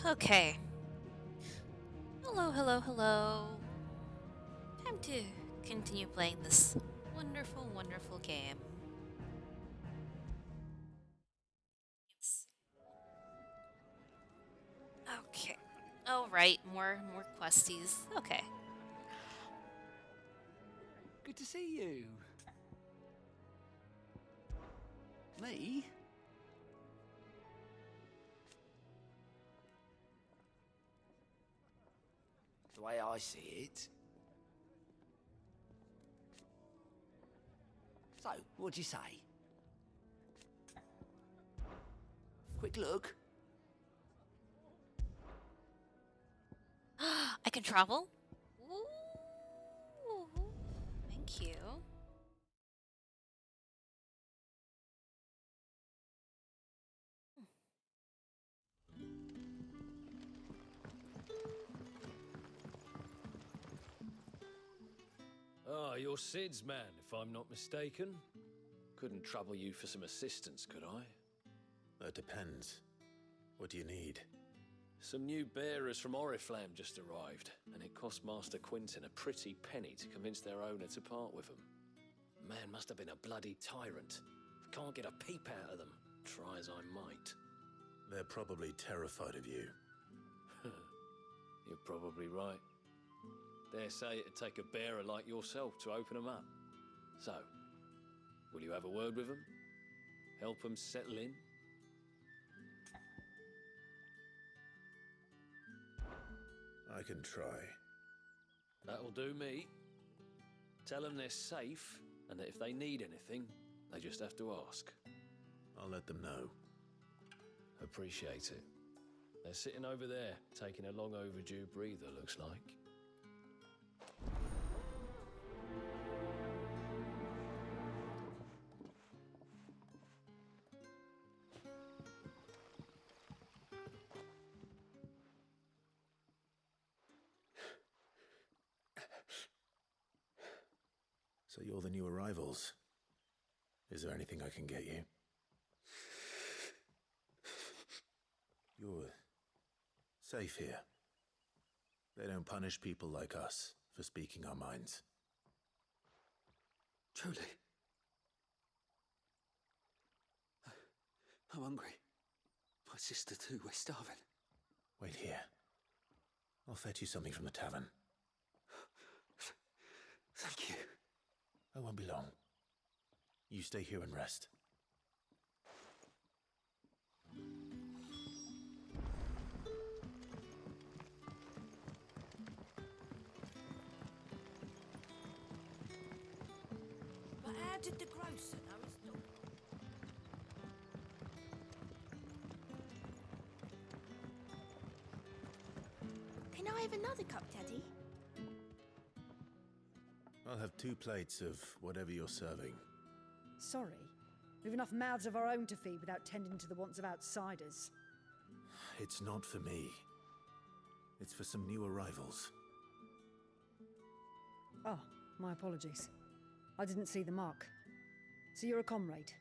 Okay. Hello, hello, hello. Time to continue playing this wonderful, wonderful game. Okay. All right, more questies. Okay. Good to see you. Me? The way I see it. So, what'd you say? Quick look. I can travel? Ooh. Thank you. Ah, you're Sid's man, if I'm not mistaken. Couldn't trouble you for some assistance, could I? That depends. What do you need? Some new bearers from Oriflamme just arrived, and it cost Master Quinton a pretty penny to convince their owner to part with them. Man must have been a bloody tyrant. Can't get a peep out of them, try as I might. They're probably terrified of you. You're probably right. Dare say it'd take a bearer like yourself to open them up. So, will you have a word with them? Help them settle in? I can try. That'll do me. Tell them they're safe, and that if they need anything, they just have to ask. I'll let them know. Appreciate it. They're sitting over there, taking a long overdue breather, looks like. So you're the new arrivals. Is there anything I can get you? You're safe here. They don't punish people like us for speaking our minds. Truly. I'm hungry. My sister too, we're starving. Wait here. I'll fetch you something from the tavern. Thank you. I won't be long. You stay here and rest. But how did the grocer know his daughter? Can I have another cup, Teddy? I'll have 2 plates of whatever you're serving. Sorry. We've enough mouths of our own to feed without tending to the wants of outsiders. It's not for me. It's for some new arrivals. Oh, my apologies. I didn't see the mark. So you're a comrade.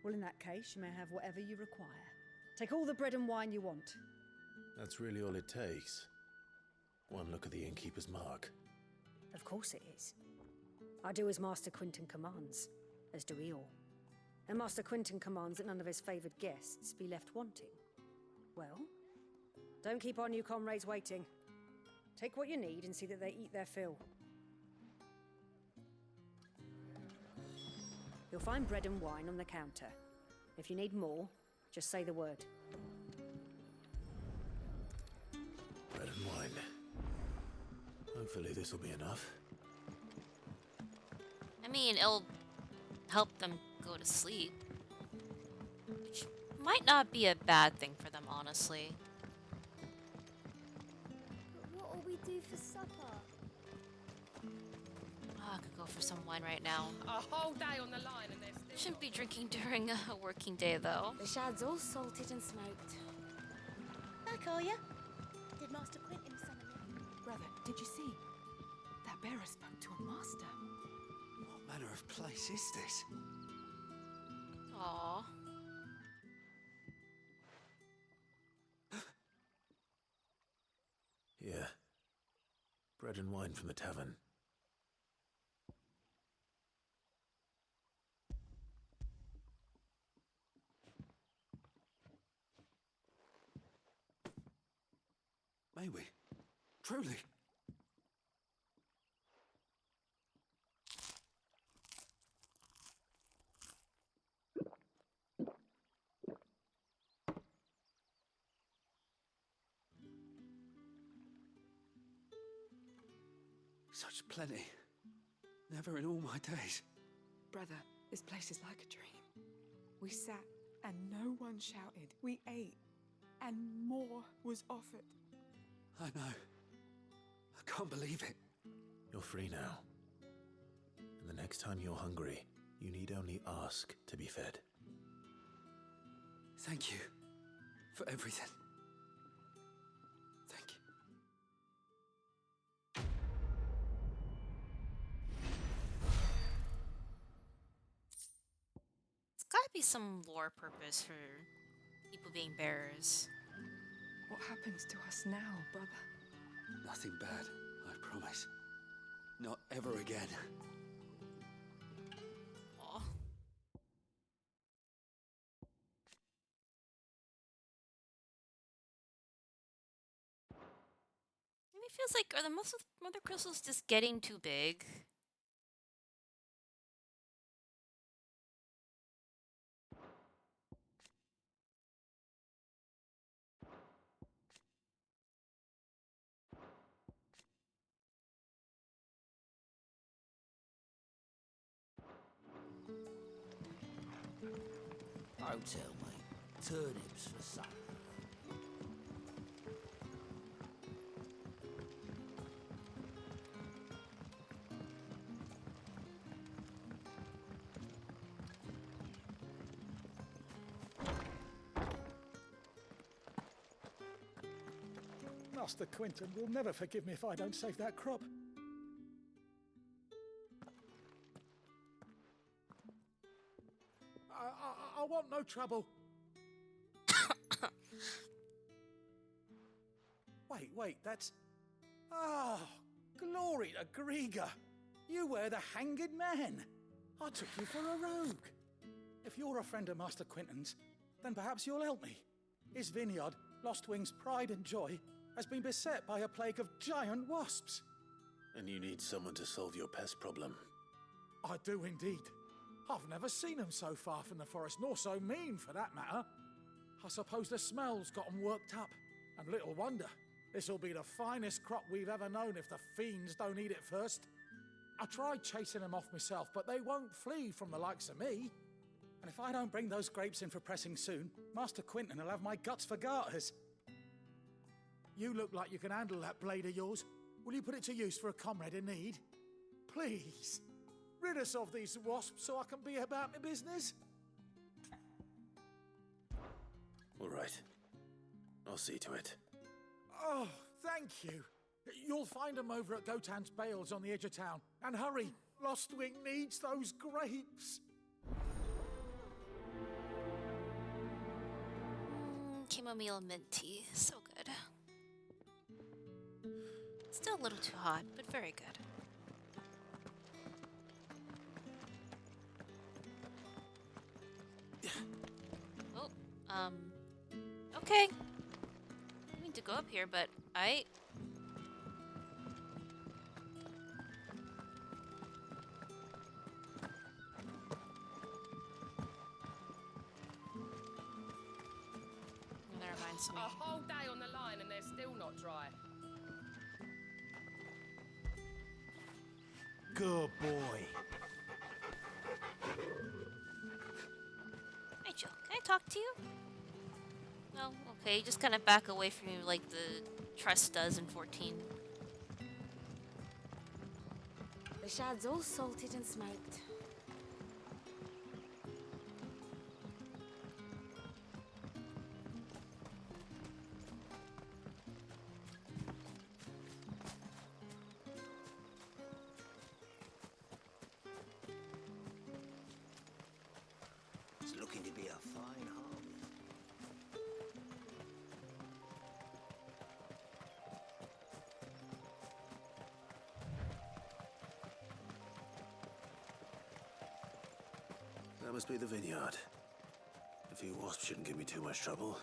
Well, in that case, you may have whatever you require. Take all the bread and wine you want. That's really all it takes. One look at the innkeeper's mark. Of course it is. I do as Master Quinton commands, as do we all. And Master Quinton commands that none of his favoured guests be left wanting. Well, don't keep our new comrades waiting. Take what you need and see that they eat their fill. You'll find bread and wine on the counter. If you need more, just say the word. Bread and wine. Hopefully this will be enough. I mean, it'll help them go to sleep. Which might not be a bad thing for them, honestly. But what'll we do for supper? Oh, I could go for some wine right now. A whole day on the line and they're still... Shouldn't be drinking during a working day, though. The shad's all salted and smoked. Back are ya? Did Master Quinton summon you? Brother, did you see? That bearer spoke to a master. What manner of place is this? Aww. Bread and wine from the tavern. May we? Truly? Such plenty. Never in all my days. Brother, this place is like a dream. We sat and no one shouted. We ate and more was offered. I know. I can't believe it. You're free now. And the next time you're hungry, you need only ask to be fed. Thank you for everything. Thank you. It's gotta be some lore purpose for people being bearers. What happens to us now, brother? Nothing bad, I promise. Not ever again. Aw. Maybe it feels like, are the most of mother crystals just getting too big? Hotel, mate. Turnips for supper. Master Quinton will never forgive me if I don't save that crop. I want no trouble. Wait, that's... Oh, glory to Grieger. You were the hanged man. I took you for a rogue. If you're a friend of Master Quinton's, then perhaps you'll help me. His vineyard, Lostwing's pride and joy, has been beset by a plague of giant wasps. And you need someone to solve your pest problem. I do indeed. I've never seen them so far from the forest, nor so mean for that matter. I suppose the smell's got 'em worked up. And little wonder. This'll be the finest crop we've ever known if the fiends don't eat it first. I tried chasing them off myself, but they won't flee from the likes of me. And if I don't bring those grapes in for pressing soon, Master Quinton will have my guts for garters. You look like you can handle that blade of yours. Will you put it to use for a comrade in need? Please. Rid us of these wasps so I can be about my business. All right. I'll see to it. Oh, thank you. You'll find them over at Gotan's Bales on the edge of town. And hurry, Lostwing needs those grapes. Chamomile mint tea, so good. Still a little too hot, but very good. Oh, okay. I didn't mean to go up here, but I... That reminds me. A whole day on the line and they're still not dry. Good boy. Rachel, can I talk to you? No? Okay, just kind of back away from you like the trust does in 14. The shad's all salted and smoked. It's looking to be a fine harvest. That must be the vineyard. A few wasps shouldn't give me too much trouble.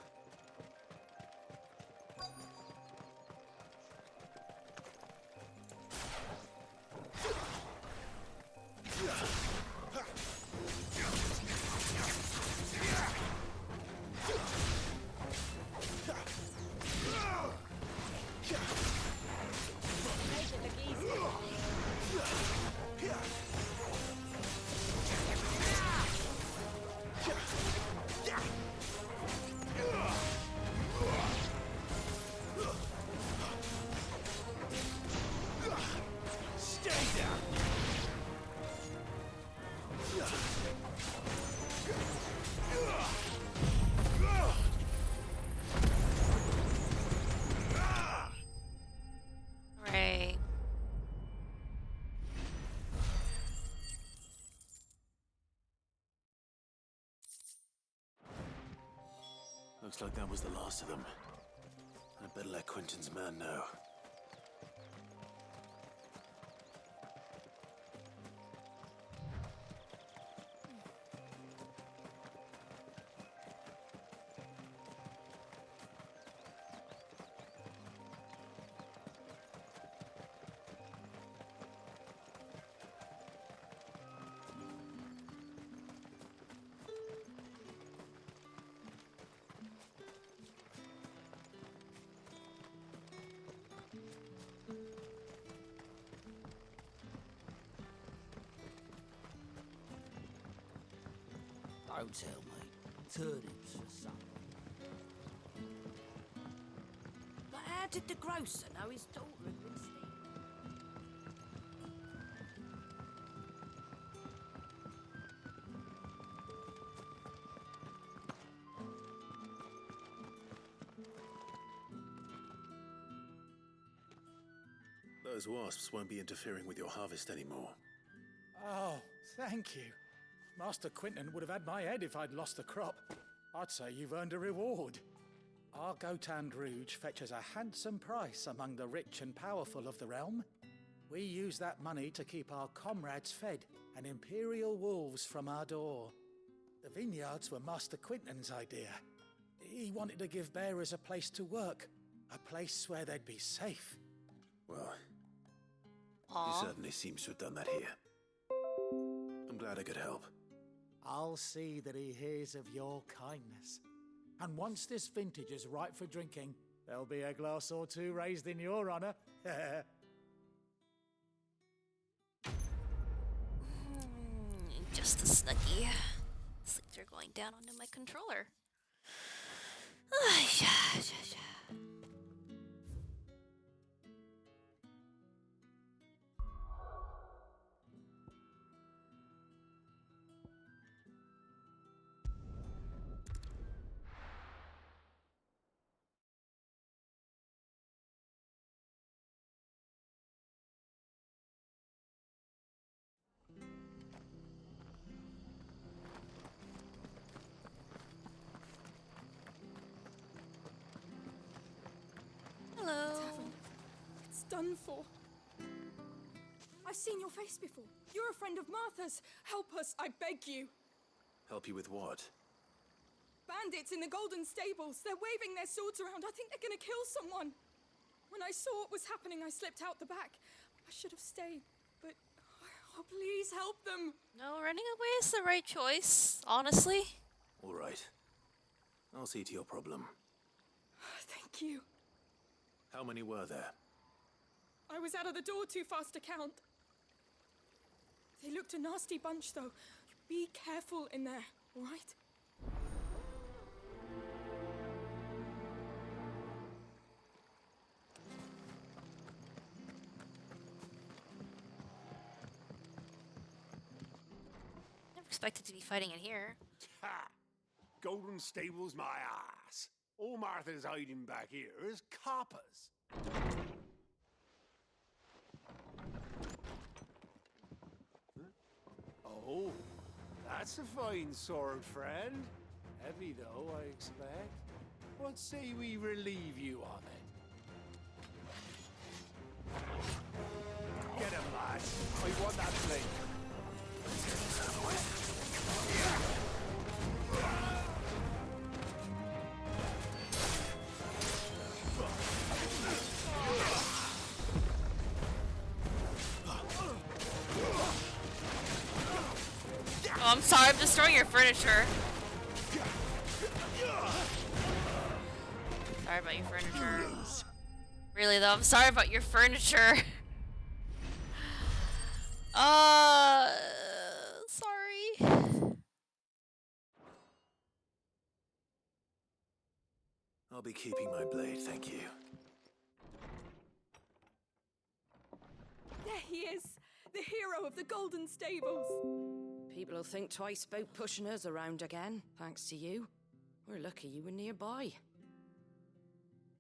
Fray. Looks like that was the last of them. I'd better let Quentin's man know. Don't tell me. Turnips for supper. But how did the grocer know his daughter had been stealing? Those wasps won't be interfering with your harvest anymore. Oh, thank you. Master Quinton would have had my head if I'd lost the crop. I'd say you've earned a reward. Our Gotand Rouge fetches a handsome price among the rich and powerful of the realm. We use that money to keep our comrades fed and imperial wolves from our door. The vineyards were Master Quinton's idea. He wanted to give bearers a place to work, a place where they'd be safe. Well, Aww. he certainly seems to have done that here. I'm glad I could help. I'll see that he hears of your kindness. And once this vintage is ripe for drinking, there'll be a glass or two raised in your honor. Just a snuggie. Sleeps are going down onto my controller. Hello. Tavern. It's done for. I've seen your face before. You're a friend of Martha's. Help us, I beg you. Help you with what? Bandits in the Golden Stables. They're waving their swords around. I think they're gonna kill someone. When I saw what was happening, I slipped out the back. I should have stayed, but oh, please help them. No, running away is the right choice, honestly. All right. I'll see to your problem. Thank you. How many were there? I was out of the door too fast to count. They looked a nasty bunch, though. Be careful in there, all right? Never expected to be fighting in here. Ha! Golden Stables my ass. All Martha's hiding back here is coppers. Oh, that's a fine sword, friend. Heavy, though, I expect. What say we relieve you of it? Get him, lad. I want that blade. I'm sorry, I'm destroying your furniture. Sorry about your furniture. Really though, I'm sorry about your furniture. Sorry. I'll be keeping my blade, thank you. There he is, the hero of the Golden Stables. People will think twice about pushing us around again, thanks to you. We're lucky you were nearby.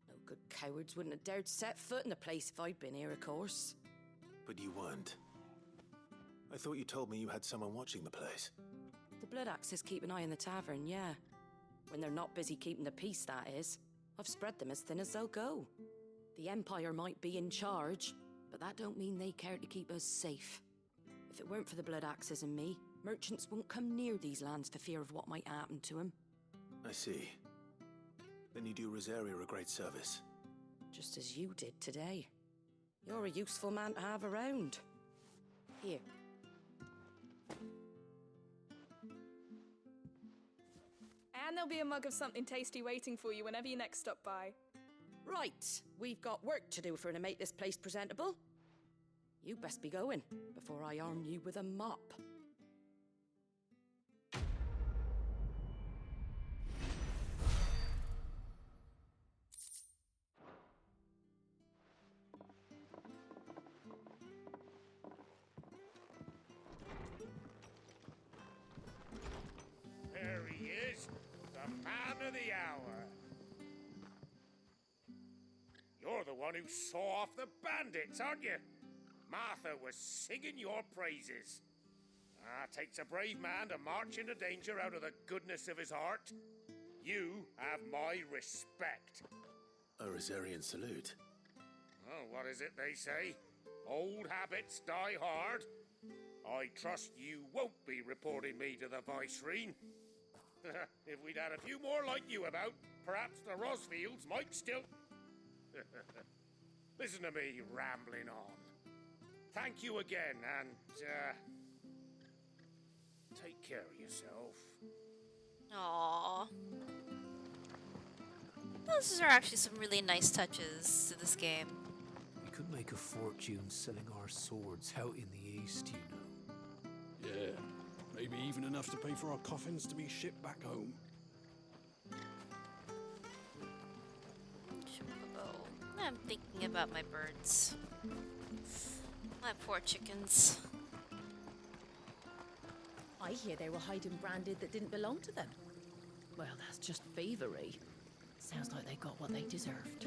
No good cowards wouldn't have dared set foot in the place if I'd been here, of course. But you weren't. I thought you told me you had someone watching the place. The Blood Axes keep an eye on the tavern, yeah. When they're not busy keeping the peace, that is. I've spread them as thin as they'll go. The Empire might be in charge, but that don't mean they care to keep us safe. If it weren't for the Blood Axes and me, merchants won't come near these lands for fear of what might happen to them. I see. Then you do Rosaria a great service. Just as you did today. You're a useful man to have around. Here. And there'll be a mug of something tasty waiting for you whenever you next stop by. Right, we've got work to do for to make this place presentable. You best be going before I arm you with a mop. There he is, the man of the hour. You're the one who saw off the bandits, aren't you? Martha was singing your praises. Takes a brave man to march into danger out of the goodness of his heart. You have my respect. A Rosarian salute. Oh, what is it they say? Old habits die hard. I trust you won't be reporting me to the Viceroy. If we'd had a few more like you about, perhaps the Rosfields might still... Listen to me rambling on. Thank you again, and, take care of yourself. Aww. Those are actually some really nice touches to this game. We could make a fortune selling our swords out in the east, you know. Yeah, maybe even enough to pay for our coffins to be shipped back home. I'm thinking about my birds. My poor chickens. I hear they were hiding branded that didn't belong to them. Well, that's just thievery. Sounds like they got what they deserved.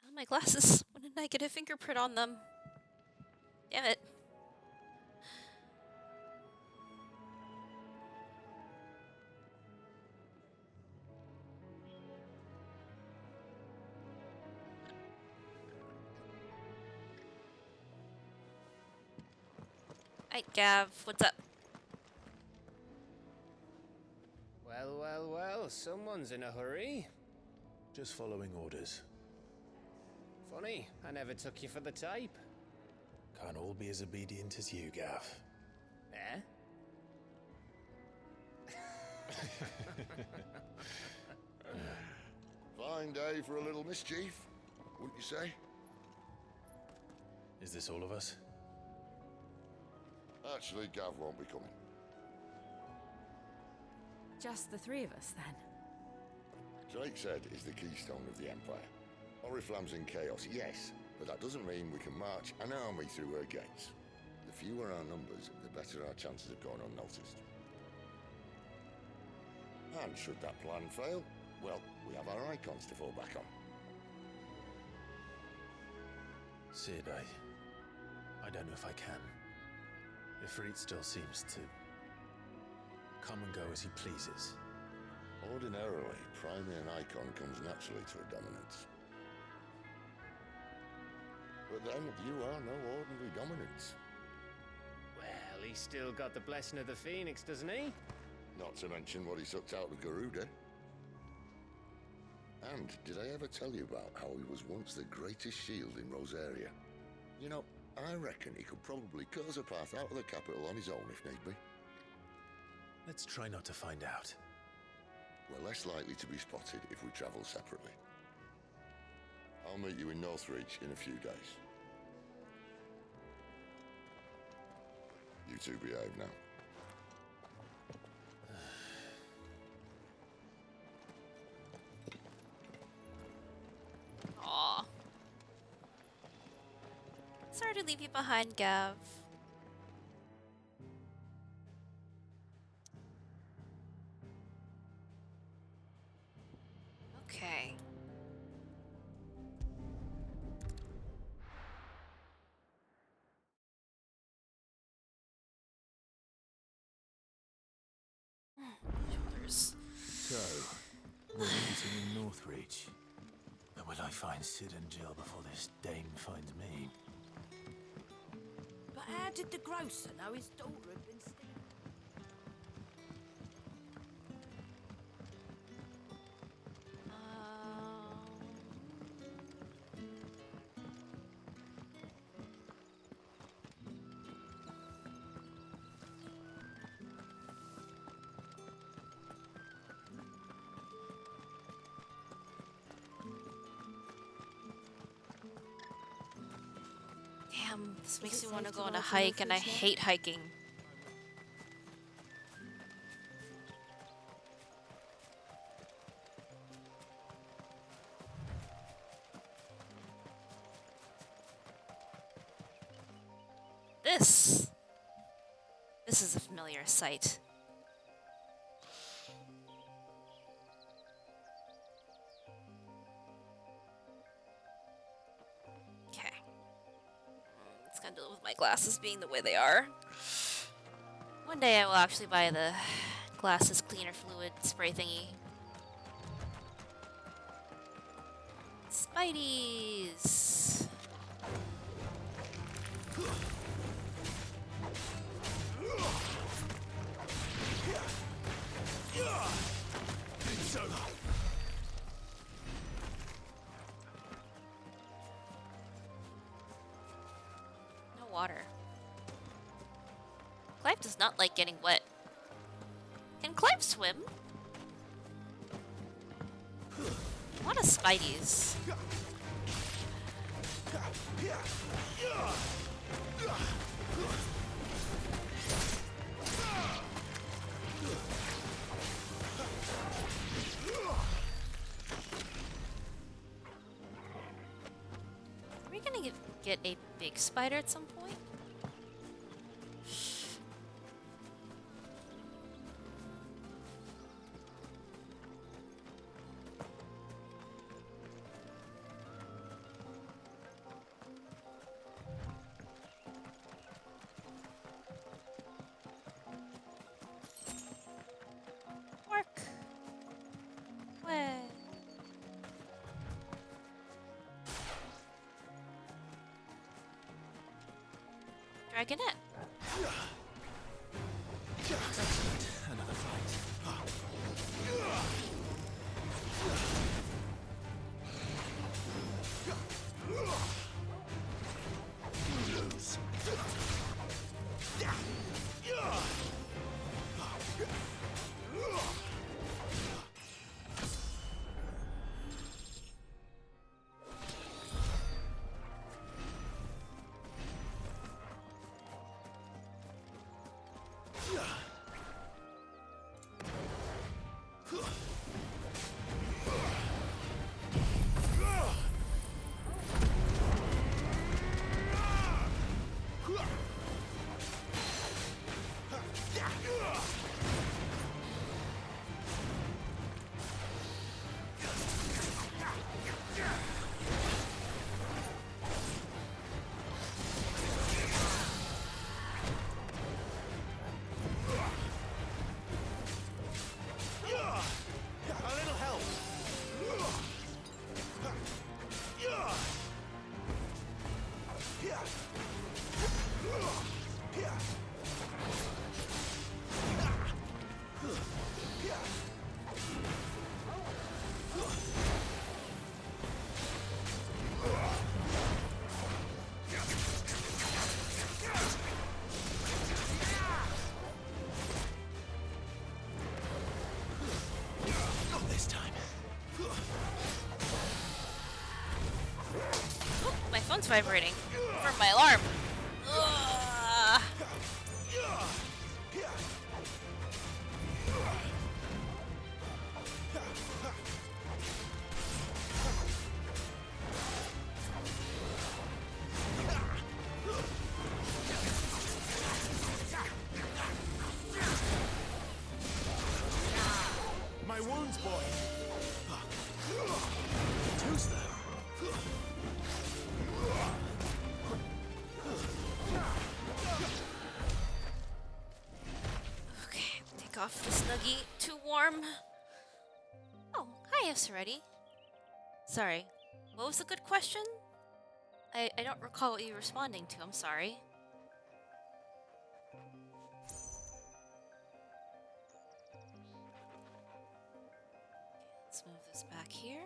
Oh, my glasses. When did I get a fingerprint on them? Damn it. Hi, Gav. What's up? Well, well, well. Someone's in a hurry. Just following orders. Funny, I never took you for the type. Can't all be as obedient as you, Gav. Eh? Fine day for a little mischief, wouldn't you say? Is this all of us? Actually, Gav won't be coming. Just the three of us, then? Drake said is the keystone of the Empire. Oriflamme's in chaos, yes, but that doesn't mean we can march an army through her gates. The fewer our numbers, the better our chances of going unnoticed. And should that plan fail, well, we have our icons to fall back on. Sid, I don't know if I can. Ifrit still seems to come and go as he pleases. Ordinarily, priming an icon comes naturally to a dominance. But then, you are no ordinary dominance. Well, he's still got the blessing of the Phoenix, doesn't he? Not to mention what he sucked out of Garuda. And did I ever tell you about how he was once the greatest shield in Rosaria? You know, I reckon he could probably cut us a path out of the capital on his own if need be. Let's try not to find out. We're less likely to be spotted if we travel separately. I'll meet you in Northreach in a few days. You two behave now. Aw. Sorry to leave you behind, Gav. Okay. Shoulders. So, we're meeting in Northreach. But will I find Sid and Jill before this dame finds me? But how did the grocer know his daughter had been stealing? Damn, this makes me want to go on a hike, and I hate hiking. This is a familiar sight. Okay. It's gonna deal with my glasses being the way they are. One day I will actually buy the glasses cleaner fluid spray thingy. Spideys! No water. Clive does not like getting wet. Can Clive swim? A lot of spideys. Are we gonna get a big spider at some point? Work. Way. Dragonette. Excellent. Another fight. Lose. Not this time. Oh, my phone's vibrating from my alarm. Ugh. My wounds, boy. Who's there? Okay, take off the snuggie. Too warm. Oh, hi, Yasuretti. Sorry, what was the good question? I don't recall what you were responding to. I'm sorry. Let's move this back here.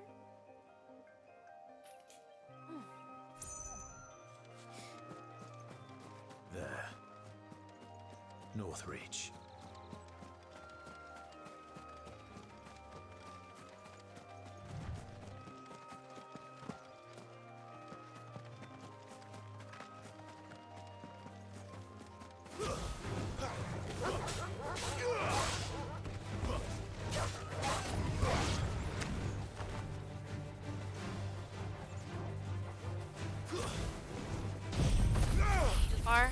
There. Northreach. Too far.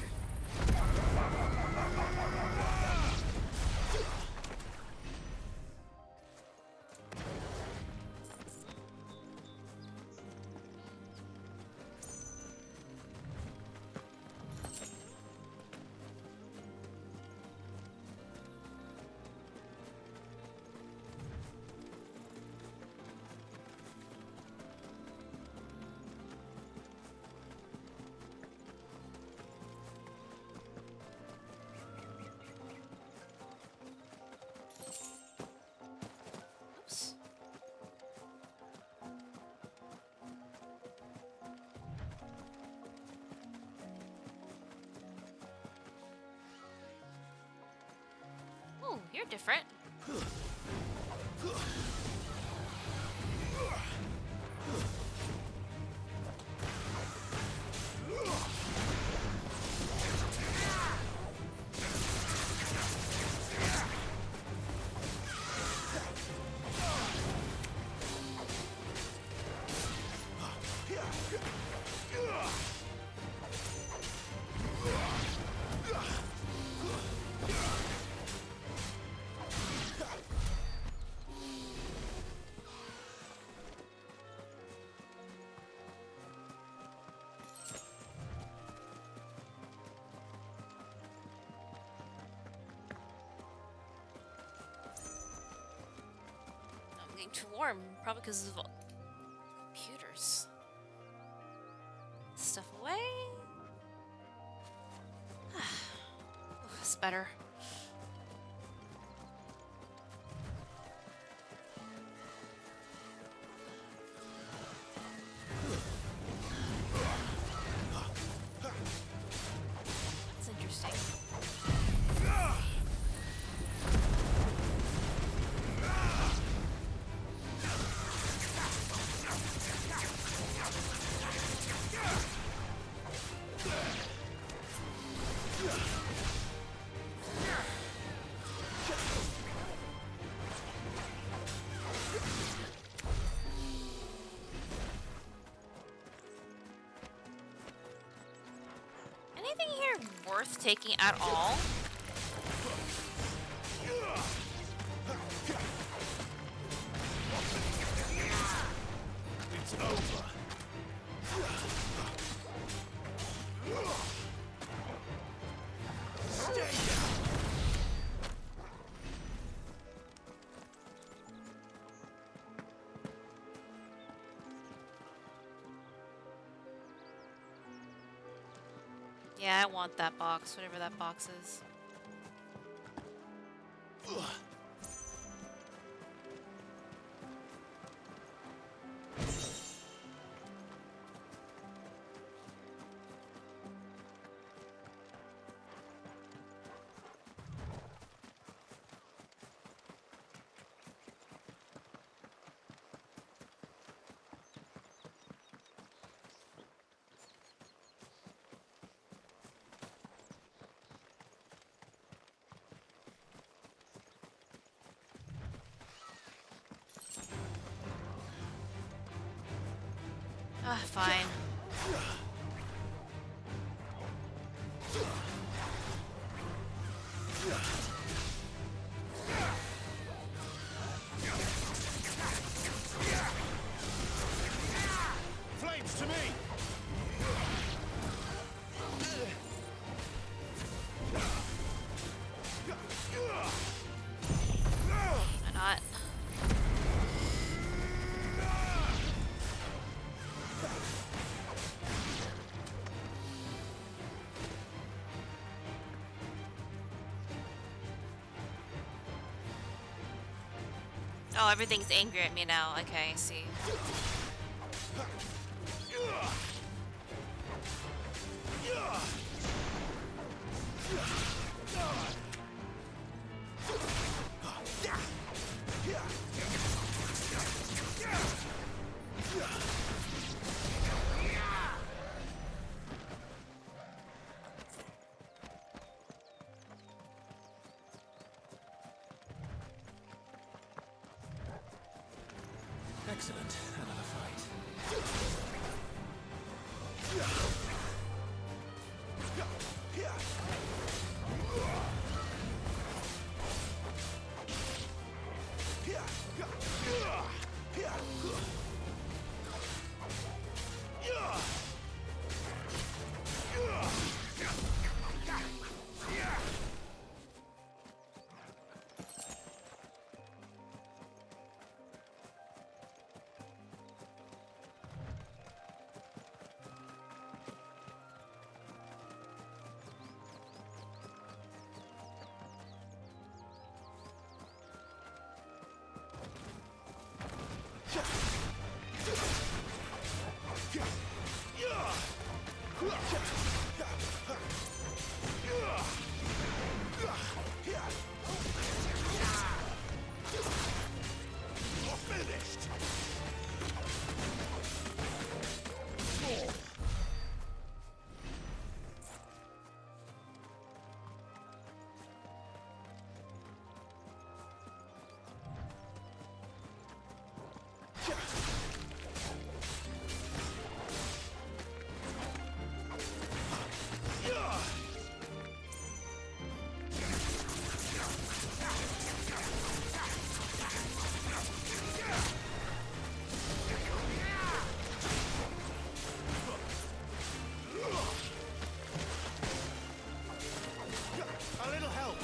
Oops. Oh, you're different. I'm getting too warm, probably because of computers. Stuff away. Ooh, it's better. That's interesting. Anything here worth taking at all? It's over. Stay down. Yeah, I want that box, whatever that box is. Ah, fine. Flames to me! Why not? Oh, everything's angry at me now. Okay, I see. Excellent. Another fight. A little help!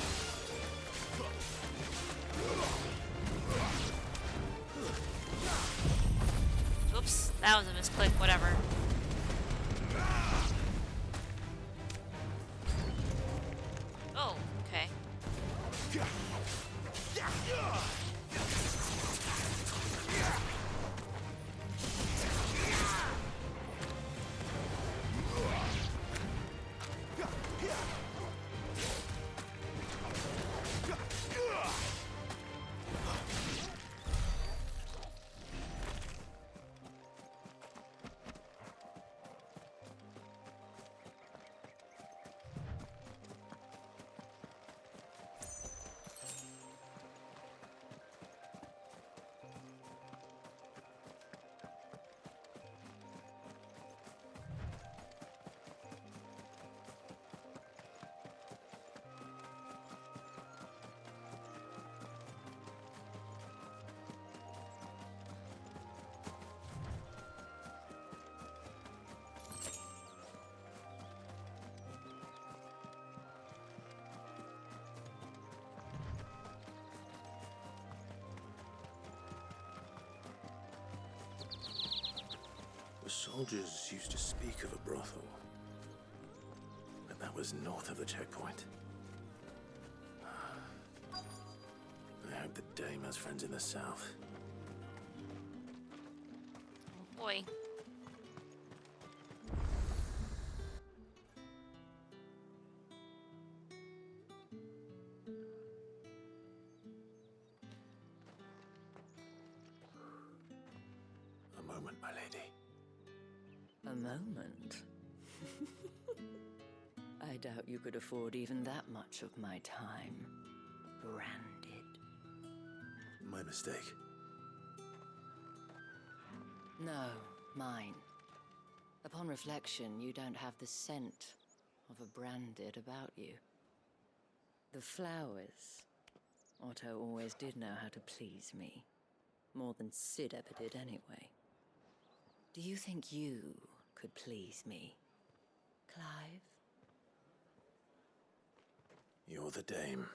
Oops, that was a misclick, whatever. Oh, okay. The soldiers used to speak of a brothel, but that was north of the checkpoint. I hope the dame has friends in the south. Oh boy. A moment, my lady. A moment? I doubt you could afford even that much of my time. Branded. My mistake. No, mine. Upon reflection, you don't have the scent of a branded about you. The flowers. Otto always did know how to please me. More than Sid ever did anyway. Do you think you could please me, Clive? You're the dame.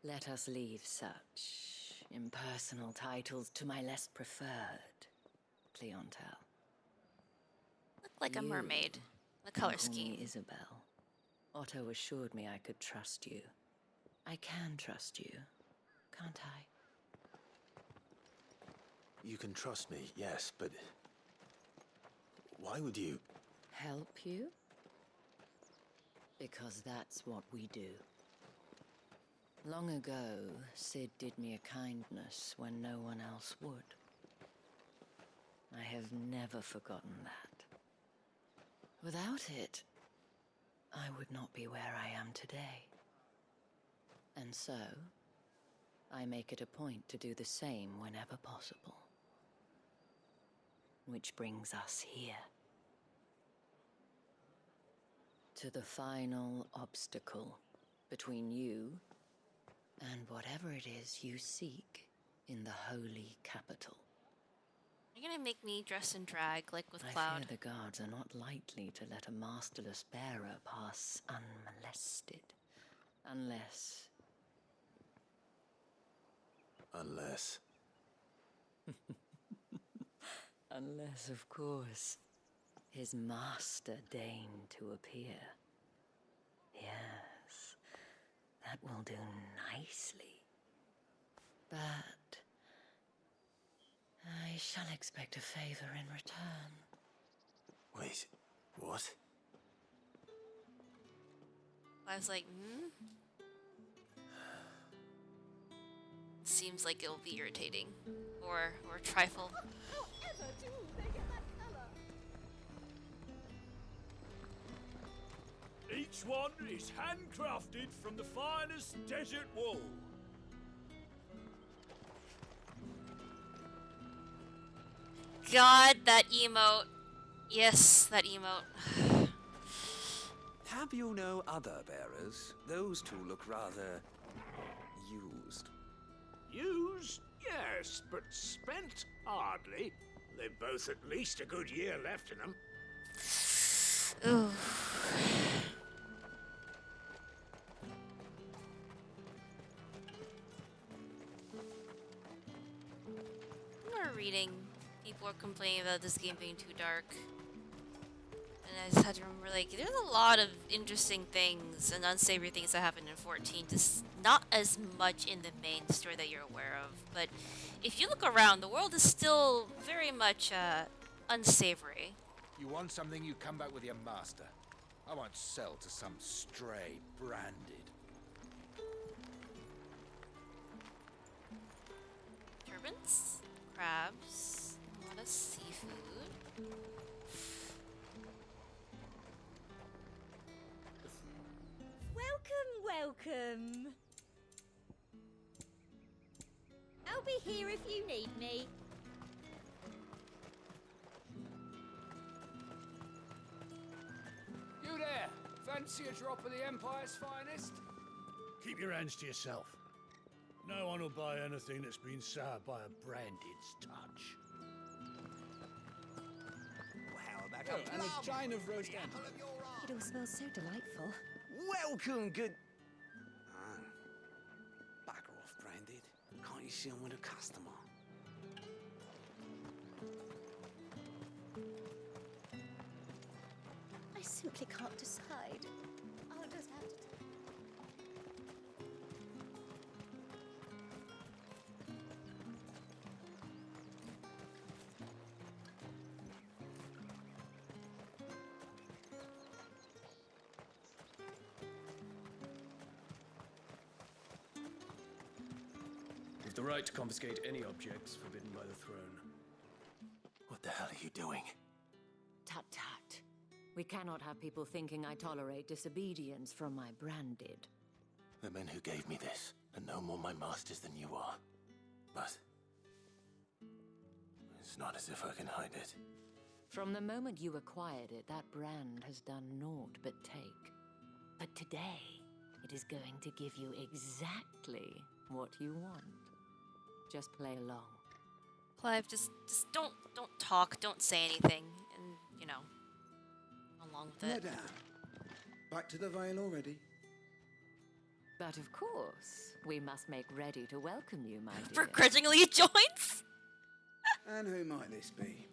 Let us leave such impersonal titles to my less preferred clientele. Look like a mermaid. The color Call scheme. me Isabel. Otto assured me I could trust you. I can trust you, can't I? You can trust me, yes, but why would you? Help you? Because that's what we do. Long ago, Sid did me a kindness when no one else would. I have never forgotten that. Without it, I would not be where I am today. And so, I make it a point to do the same whenever possible. Which brings us here. To the final obstacle between you and whatever it is you seek in the holy capital. You're gonna make me dress in drag, like with I Cloud. fear the guards are not likely to let a masterless bearer pass unmolested. Unless... Unless, of course, his master deigned to appear. Yes, that will do nicely. But I shall expect a favor in return. Wait, what? I was like, Seems like it'll be irritating. Or trifle. However do they get that colour? Each one is handcrafted from the finest desert wool. God, that emote. Yes, that emote. Have you no other bearers? Those two look rather used. Used, yes, but spent hardly. They've both at least a good year left in them. Ooh. I'm reading. People are complaining about this game being too dark. And I just had to remember, like, there's a lot of interesting things and unsavory things that happen in 14. Just not as much in the main story that you're aware of. But if you look around, the world is still very much unsavory. You want something, you come back with your master. I won't sell to some stray branded. Turbans, crabs, a lot of seafood. Welcome. I'll be here if you need me. You there! Fancy a drop of the Empire's finest? Keep your hands to yourself. No one will buy anything that's been soured by a branded's touch. How about Oh, and a chine of roast lamb. It all smells so delightful. Welcome, good... Ah. Bugger off, branded. Can't you see I'm with a customer? I simply can't decide. I'll just have to... With the right to confiscate any objects forbidden by the throne. What the hell are you doing? Tut tut. We cannot have people thinking I tolerate disobedience from my branded. The men who gave me this are no more my masters than you are. But It's not as if I can hide it. From the moment you acquired it, that brand has done naught but take. But today, it is going to give you exactly what you want. Just play along. Clive, just don't talk, don't say anything, and you know, along with it. Madame, back to the Vale already? But of course, we must make ready to welcome you, my dear. Begrudgingly joins? And who might this be?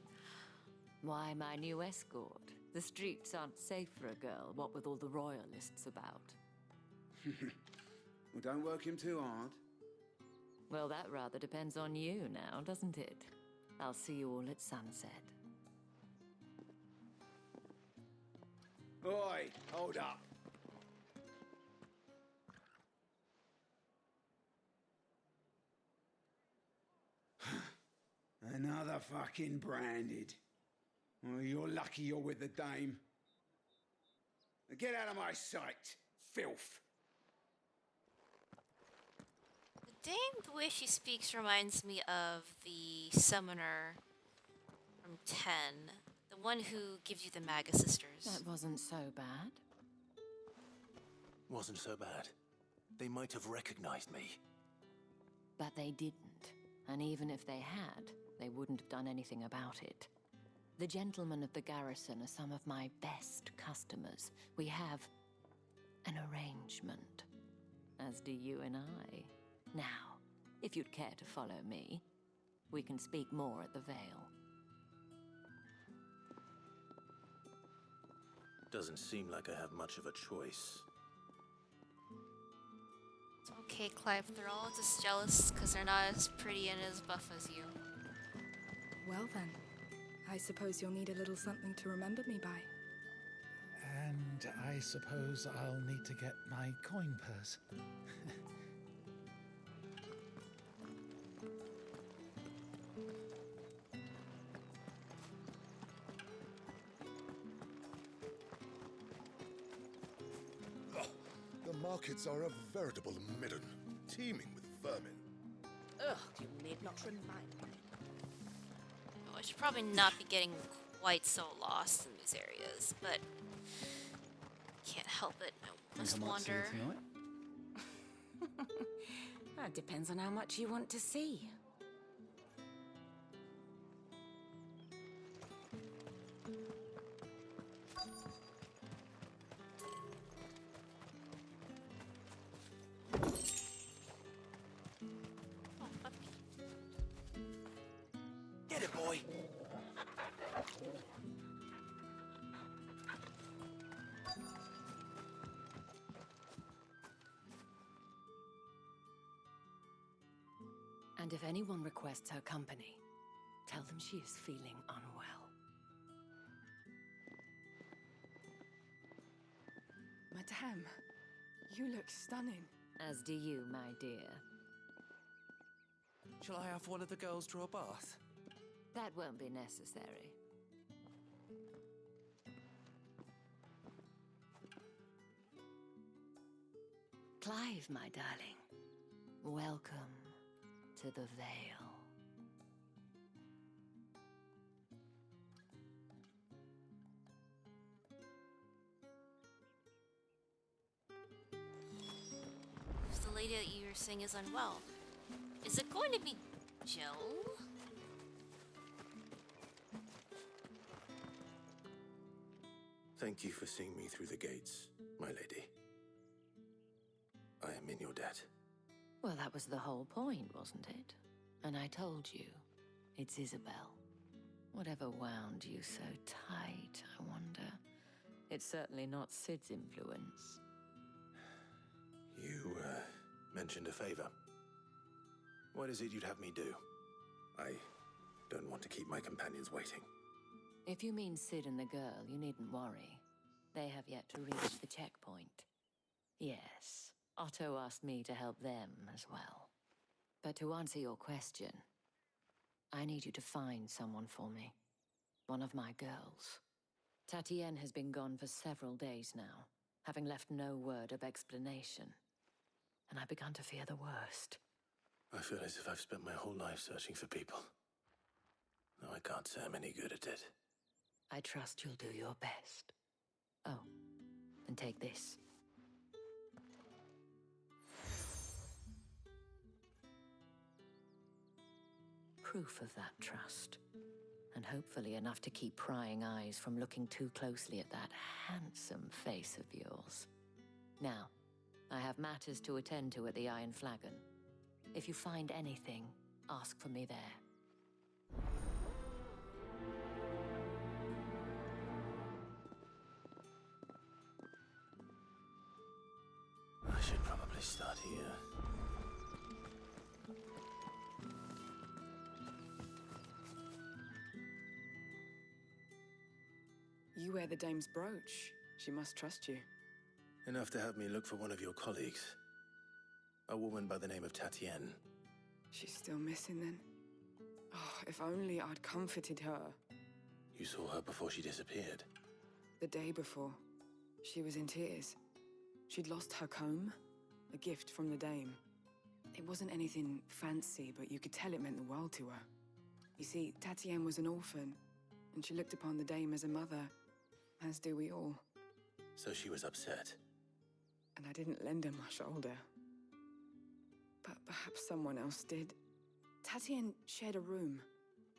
Why, my new escort. The streets aren't safe for a girl, what with all the royalists about. Well, don't work him too hard. Well, that rather depends on you now, doesn't it? I'll see you all at sunset. Oi, hold up. Another fucking branded. Well, you're lucky you're with the dame. Now get out of my sight, filth. The dame, the way she speaks reminds me of the summoner from 10. The one who gives you the Maga sisters. That wasn't so bad. Wasn't so bad. They might have recognized me. But they didn't. And even if they had, they wouldn't have done anything about it. The gentlemen of the garrison are some of my best customers. We have an arrangement, as do you and I. Now, if you'd care to follow me, we can speak more at the Vale. Doesn't seem like I have much of a choice. It's okay, Clive. They're all just jealous because they're not as pretty and as buff as you. Well then, I suppose you'll need a little something to remember me by. And I suppose I'll need to get my coin purse. The markets are a veritable midden, teeming with vermin. Ugh, you need not remind me. Oh, I should probably not be getting quite so lost in these areas, but can't help it. I must wander. That depends on how much you want to see. Get it, boy! And if anyone requests her company, tell them she is feeling unwell. Madame, you look stunning. As do you, my dear. Shall I have one of the girls draw a bath? That won't be necessary. Clive, my darling, welcome to the Vale. The lady that you were saying is unwell. Is it going to be Jill? Thank you for seeing me through the gates, my lady. I am in your debt. Well, that was the whole point, wasn't it? And I told you, it's Isabel. Whatever wound you so tight, I wonder. It's certainly not Sid's influence. You, mentioned a favor. What is it you'd have me do? I don't want to keep my companions waiting. If you mean Sid and the girl, you needn't worry. They have yet to reach the checkpoint. Yes, Otto asked me to help them as well. But to answer your question, I need you to find someone for me. One of my girls. Tatienne has been gone for several days now, having left no word of explanation. And I've begun to fear the worst. I feel as if I've spent my whole life searching for people. though I can't say I'm any good at it. I trust you'll do your best. Oh, and take this. Proof of that trust. And hopefully enough to keep prying eyes from looking too closely at that handsome face of yours. Now, I have matters to attend to at the Iron Flagon. If you find anything, ask for me there. I should probably start here. You wear the dame's brooch. She must trust you. Enough to have me look for one of your colleagues. A woman by the name of Tatienne. She's still missing then? Oh, if only I'd comforted her. You saw her before she disappeared? The day before. She was in tears. She'd lost her comb, a gift from the dame. It wasn't anything fancy, but you could tell it meant the world to her. You see, Tatienne was an orphan, and she looked upon the dame as a mother, as do we all. So she was upset. And I didn't lend her my shoulder. But perhaps someone else did. Tatienne shared a room.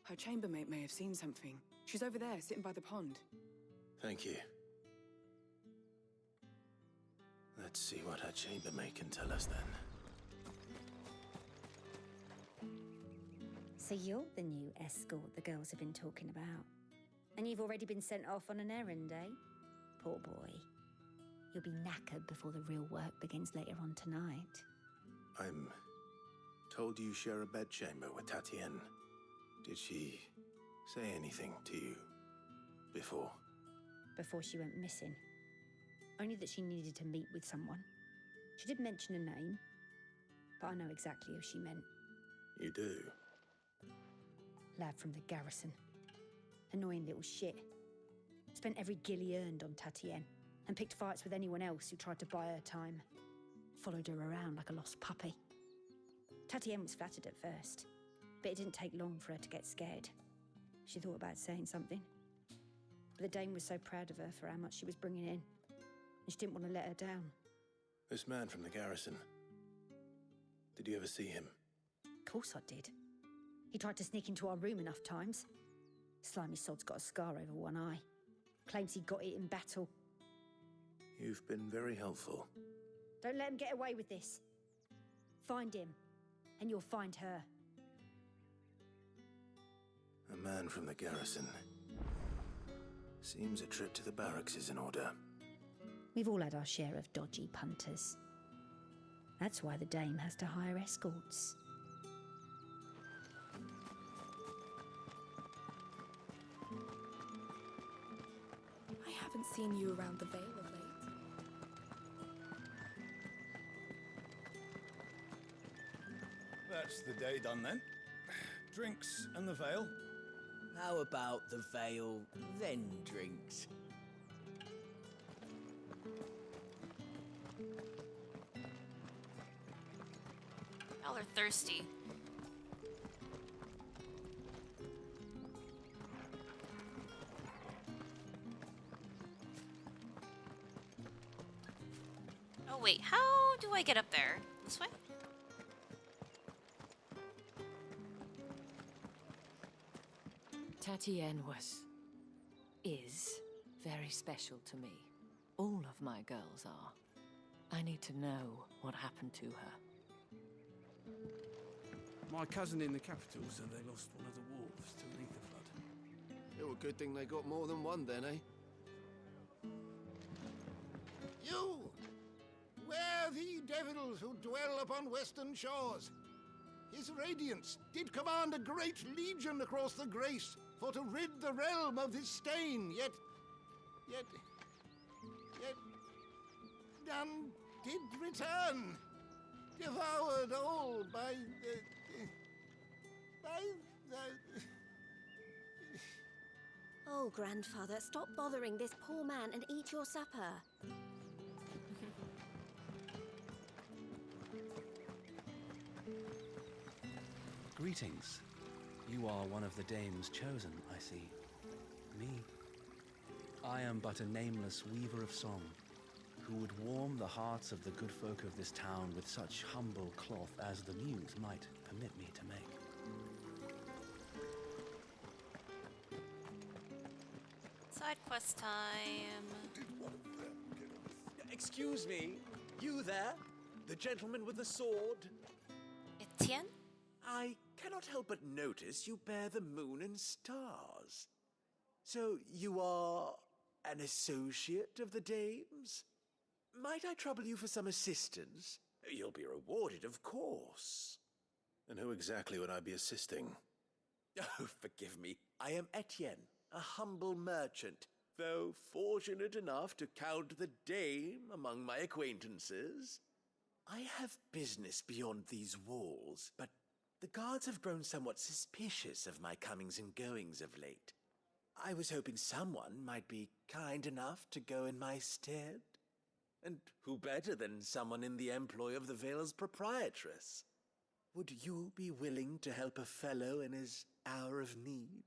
Her chambermaid may have seen something. She's over there, sitting by the pond. Thank you. Let's see what her chambermaid can tell us then. So you're the new escort the girls have been talking about. And you've already been sent off on an errand, eh? Poor boy. You'll be knackered before the real work begins later on tonight. I'm told you share a bedchamber with Tatienne. Did she say anything to you before? Before she went missing. Only that she needed to meet with someone. She did mention a name, but I know exactly who she meant. You do? Lad from the garrison. Annoying little shit. Spent every guil he earned on Tatienne, and picked fights with anyone else who tried to buy her time. Followed her around like a lost puppy. Tatienne was flattered at first, but it didn't take long for her to get scared. She thought about saying something. But the dame was so proud of her for how much she was bringing in, and she didn't want to let her down. This man from the garrison. Did you ever see him? Of course I did. He tried to sneak into our room enough times. Slimy sod's got a scar over one eye. Claims he got it in battle. You've been very helpful. Don't let him get away with this. Find him, and you'll find her. A man from the garrison. Seems a trip to the barracks is in order. We've all had our share of dodgy punters. That's why the dame has to hire escorts. I haven't seen you around the Vale of late. That's the day done then. Drinks and the Vale. How about the Vale, then drinks? Y'all are thirsty. Oh wait, how do I get up there? This way? Tatienne is very special to me. All of my girls are. I need to know what happened to her. My cousin in the capital said they lost one of the wolves to an ether flood. It was a good thing they got more than one then, eh? You! Where the devils who dwell upon western shores? His radiance did command a great legion across the grace for to rid the realm of this stain, yet none did return, devoured all by the... Oh, grandfather, stop bothering this poor man and eat your supper. Greetings. You are one of the dames chosen, I see. Me. I am but a nameless weaver of song, who would warm the hearts of the good folk of this town with such humble cloth as the muse might permit me to make. Side quest time. Excuse me, you there? The gentleman with the sword? Etienne? I cannot help but notice you bear the moon and stars. So you are an associate of the dames? Might I trouble you for some assistance? You'll be rewarded, of course. And who exactly would I be assisting? Oh, forgive me. I am Etienne, a humble merchant, though fortunate enough to count the dame among my acquaintances. I have business beyond these walls, but the guards have grown somewhat suspicious of my comings and goings of late. I was hoping someone might be kind enough to go in my stead. And who better than someone in the employ of the Vale's proprietress? Would you be willing to help a fellow in his hour of need?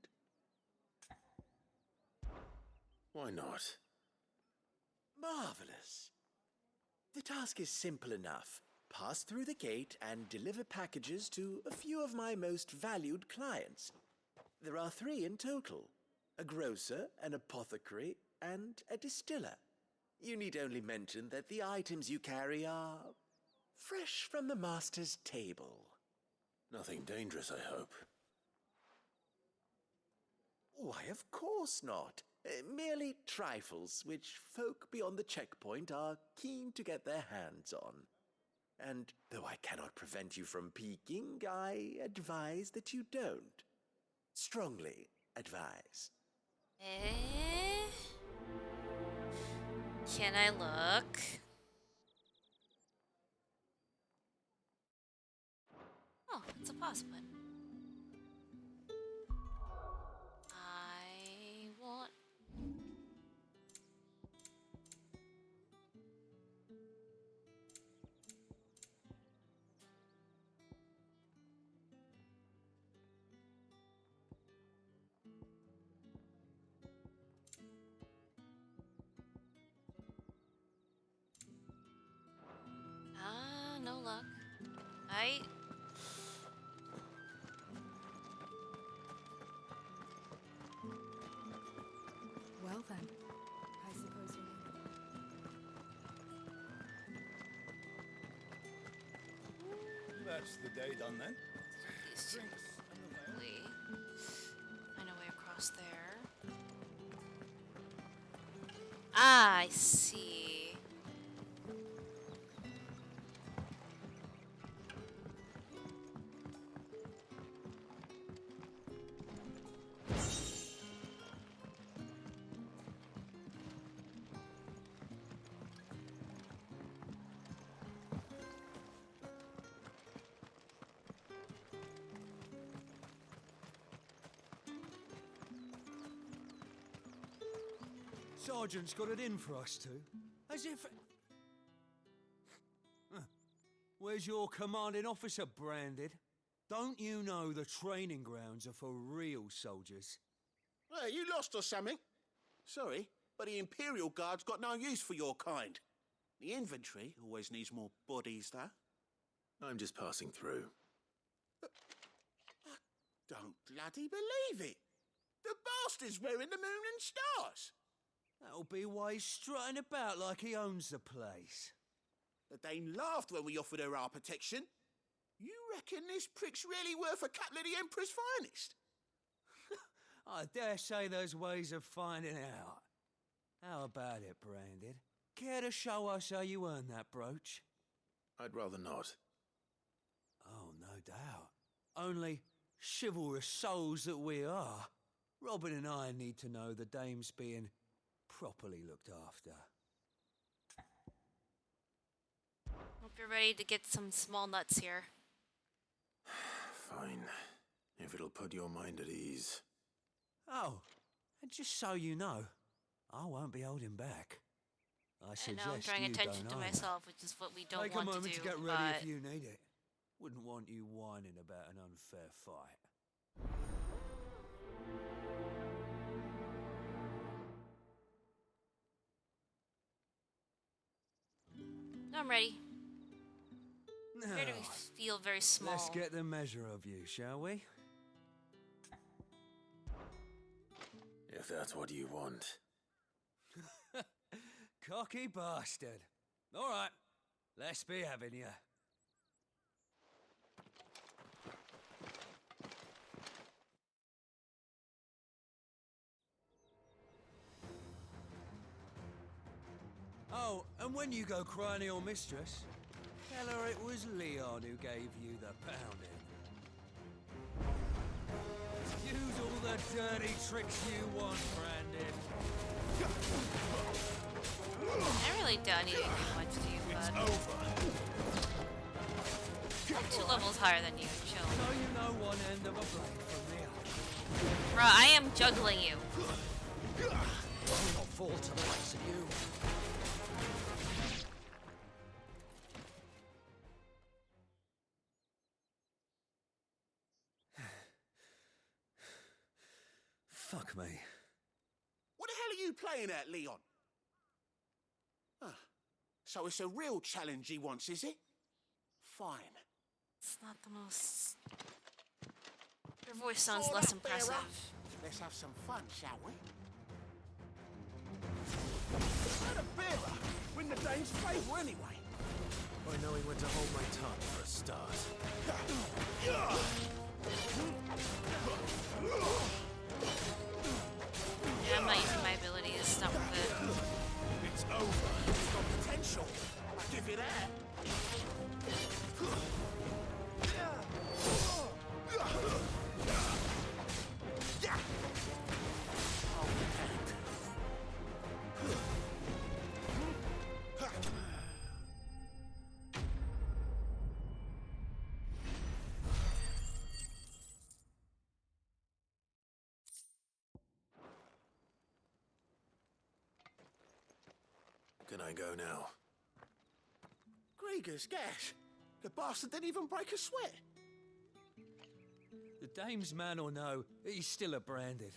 Why not? Marvelous. The task is simple enough. Pass through the gate and deliver packages to a few of my most valued clients. There are 3 in total: a grocer, an apothecary, and a distiller. You need only mention that the items you carry are fresh from the master's table. Nothing dangerous, I hope. Why, of course not. Merely trifles which folk beyond the checkpoint are keen to get their hands on. And though I cannot prevent you from peeking, I advise that you don't. Strongly advise. Can I look? Oh, it's a pause button. I want... no luck. Well then, I suppose you'll need it. That's the day done then. These two quickly find a way across there. Ah, I see. Sergeant's got it in for us two. As if... Huh. Where's your commanding officer branded? Don't you know the training grounds are for real soldiers? Hey, you lost or something? Sorry, but the Imperial Guard's got no use for your kind. The infantry always needs more bodies, though. I'm just passing through. I don't bloody believe it. The bastard's wearing the moon and stars. That'll be why he's strutting about like he owns the place. The Dane laughed when we offered her our protection. You reckon this prick's really worth a couple of the Emperor's finest? I dare say there's ways of finding out. How about it, Branded? Care to show us how you earned that brooch? I'd rather not. Oh, no doubt. Only chivalrous souls that we are, Robin and I need to know the dame's being properly looked after. Hope you're ready to get some small nuts here. Fine. If it'll put your mind at ease. Oh, and just so you know, I won't be holding back. I suggest know I'm drawing you attention don't to either. myself, which is what we don't Take want a moment to do. to get ready but... if you need it. Wouldn't want you whining about an unfair fight. I'm ready. Where do we feel very small? Let's get the measure of you, shall we? If that's what you want. Cocky bastard. All right, let's be having you. Oh, and when you go crying to your mistress, tell her it was Leon who gave you the pounding. Use all the dirty tricks you want, Brandon. I really don't need to do much to you, bud. It's over. I'm 2 levels higher than you. Chill. So you know one end of a blade from the other. Bruh, I am juggling you. I'll not fall to the likes of you. Fuck me. What the hell are you playing at, Leon? Ah, so it's a real challenge he wants, is it? Fine. It's not the most... Your voice sounds less impressive. Let's have some fun, shall we? Let a bearer win the dame's favour anyway. By knowing when to hold my tongue for a start. Yeah, I'm not using my abilities. Stop with it. It's over. It's got potential. I'll give you that. Can I go now? Grieger's gash. The bastard didn't even break a sweat. The dame's man or no, he's still a branded.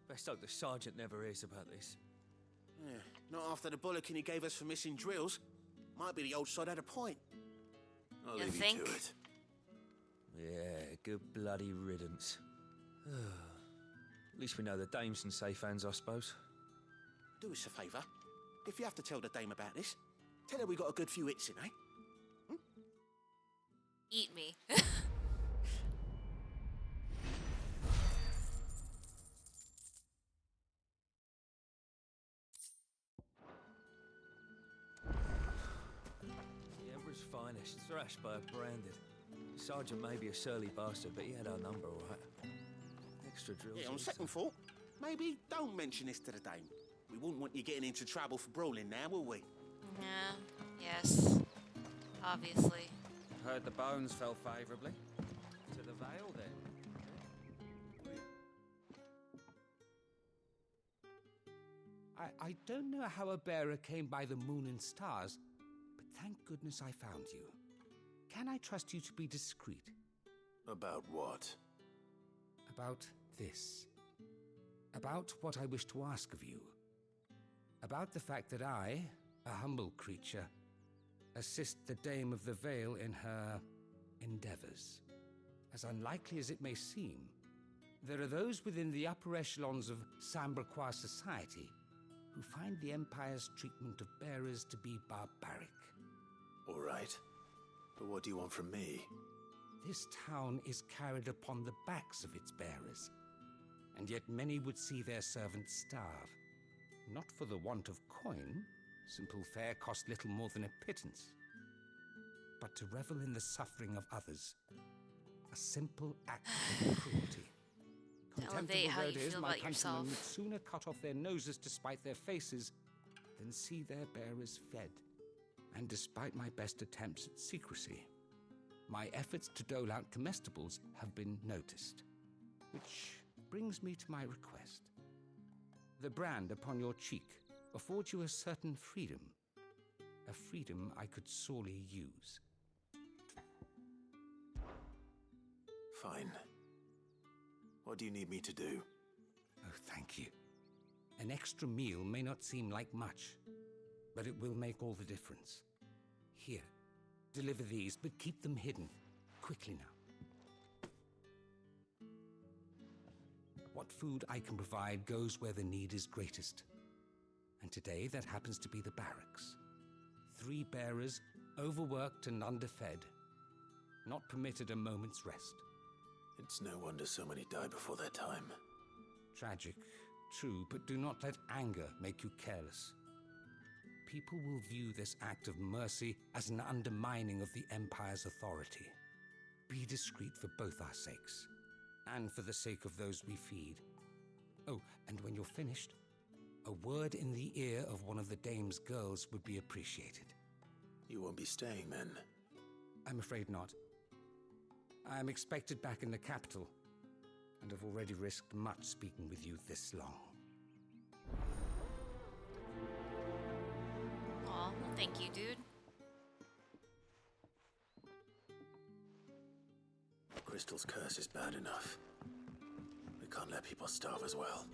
Best hope the sergeant never hears about this. Yeah, not after the bollocking he gave us for missing drills. Might be the old sod had a point. I'll You leave think? you to it. Yeah, good bloody riddance. At least we know the dame's in safe hands, I suppose. Do us a favour. If you have to tell the dame about this, tell her we got a good few hits in, eh? Eat me. The Emperor's finest, thrashed by a branded. Sergeant may be a surly bastard, but he had our number, all right. Extra drills. Yeah, on second thought, maybe don't mention this to the dame. We wouldn't want you getting into trouble for brawling now, will we? Yeah. Yes. Obviously. Heard the bones fell favourably. To the Vale, then. I don't know how a bearer came by the moon and stars, but thank goodness I found you. Can I trust you to be discreet? About what? About this. About what I wish to ask of you. About the fact that I, a humble creature, assist the Dame of the Vale in her endeavors. As unlikely as it may seem, there are those within the upper echelons of Sambraquois society who find the Empire's treatment of bearers to be barbaric. All right. But what do you want from me? This town is carried upon the backs of its bearers, and yet many would see their servants starve. Not for the want of coin, simple fare cost little more than a pittance, but to revel in the suffering of others. A simple act of cruelty. Elevate how you feel my about yourself. countrymen would sooner cut off their noses to spite their faces than see their bearers fed. And despite my best attempts at secrecy, my efforts to dole out comestibles have been noticed. Which brings me to my request. The brand upon your cheek affords you a certain freedom. A freedom I could sorely use. Fine. What do you need me to do? Oh, thank you. An extra meal may not seem like much, but it will make all the difference. Here, deliver these, but keep them hidden. Quickly now. What food I can provide goes where the need is greatest. And today, that happens to be the barracks. 3 bearers, overworked and underfed. Not permitted a moment's rest. It's no wonder so many die before their time. Tragic, true, but do not let anger make you careless. People will view this act of mercy as an undermining of the Empire's authority. Be discreet for both our sakes, and for the sake of those we feed. Oh, and when you're finished, a word in the ear of one of the Dame's girls would be appreciated. You won't be staying then? I'm afraid not. I am expected back in the capital, and have already risked much speaking with you this long. Aw, well, thank you, dude. Crystal's curse is bad enough. We can't let people starve as well.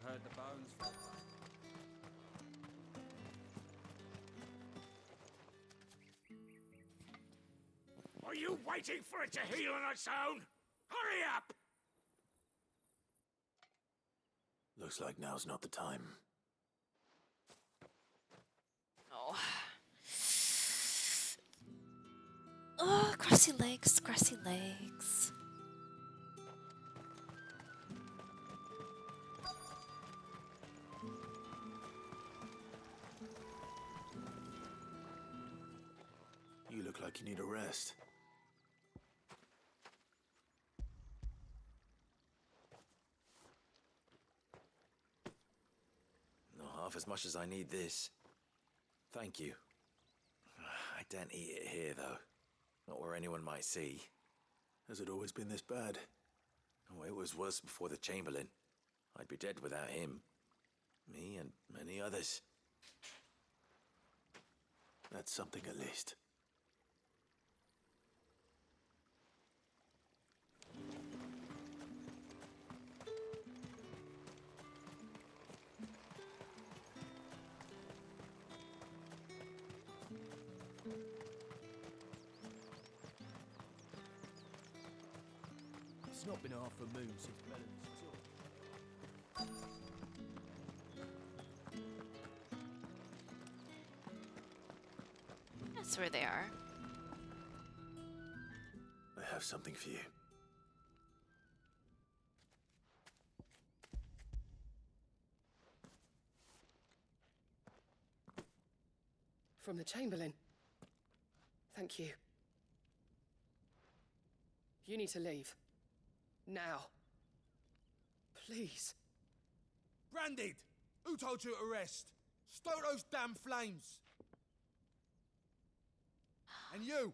Heard the bones fall. Are you waiting for it to heal on its own? Hurry up! Looks like now's not the time. Oh. Oh, grassy legs, grassy legs. You look like you need a rest. Not half as much as I need this. Thank you. I don't eat it here, though. Not where anyone might see. Has it always been this bad? Oh, it was worse before the Chamberlain. I'd be dead without him. Me and many others. That's something at least. It's not been half a moon since Melon's took. That's where they are. I have something for you. From the Chamberlain. Thank you. You need to leave. Now. Please. Branded! Who told you to rest? Stoke those damn flames! And you!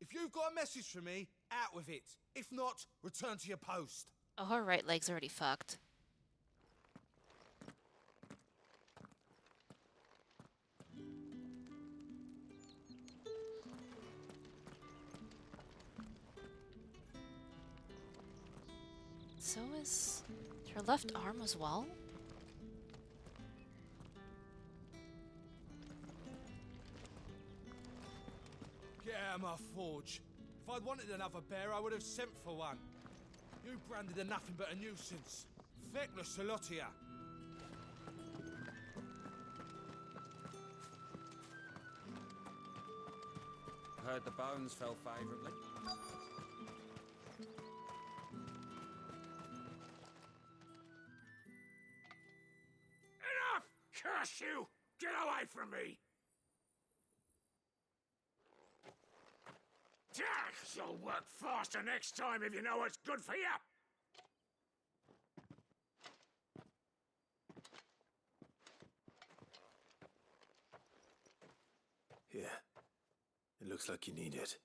If you've got a message for me, out with it. If not, return to your post. Oh, her right leg's already fucked. So is her left arm as well? Get out of my forge. If I'd wanted another bear, I would have sent for one. You branded are nothing but a nuisance. Feckless a lot of ya. Heard the bones fell favourably. Enough! Curse you! Get away from me! You'll work faster next time if you know what's good for you! Here. It looks like you need it.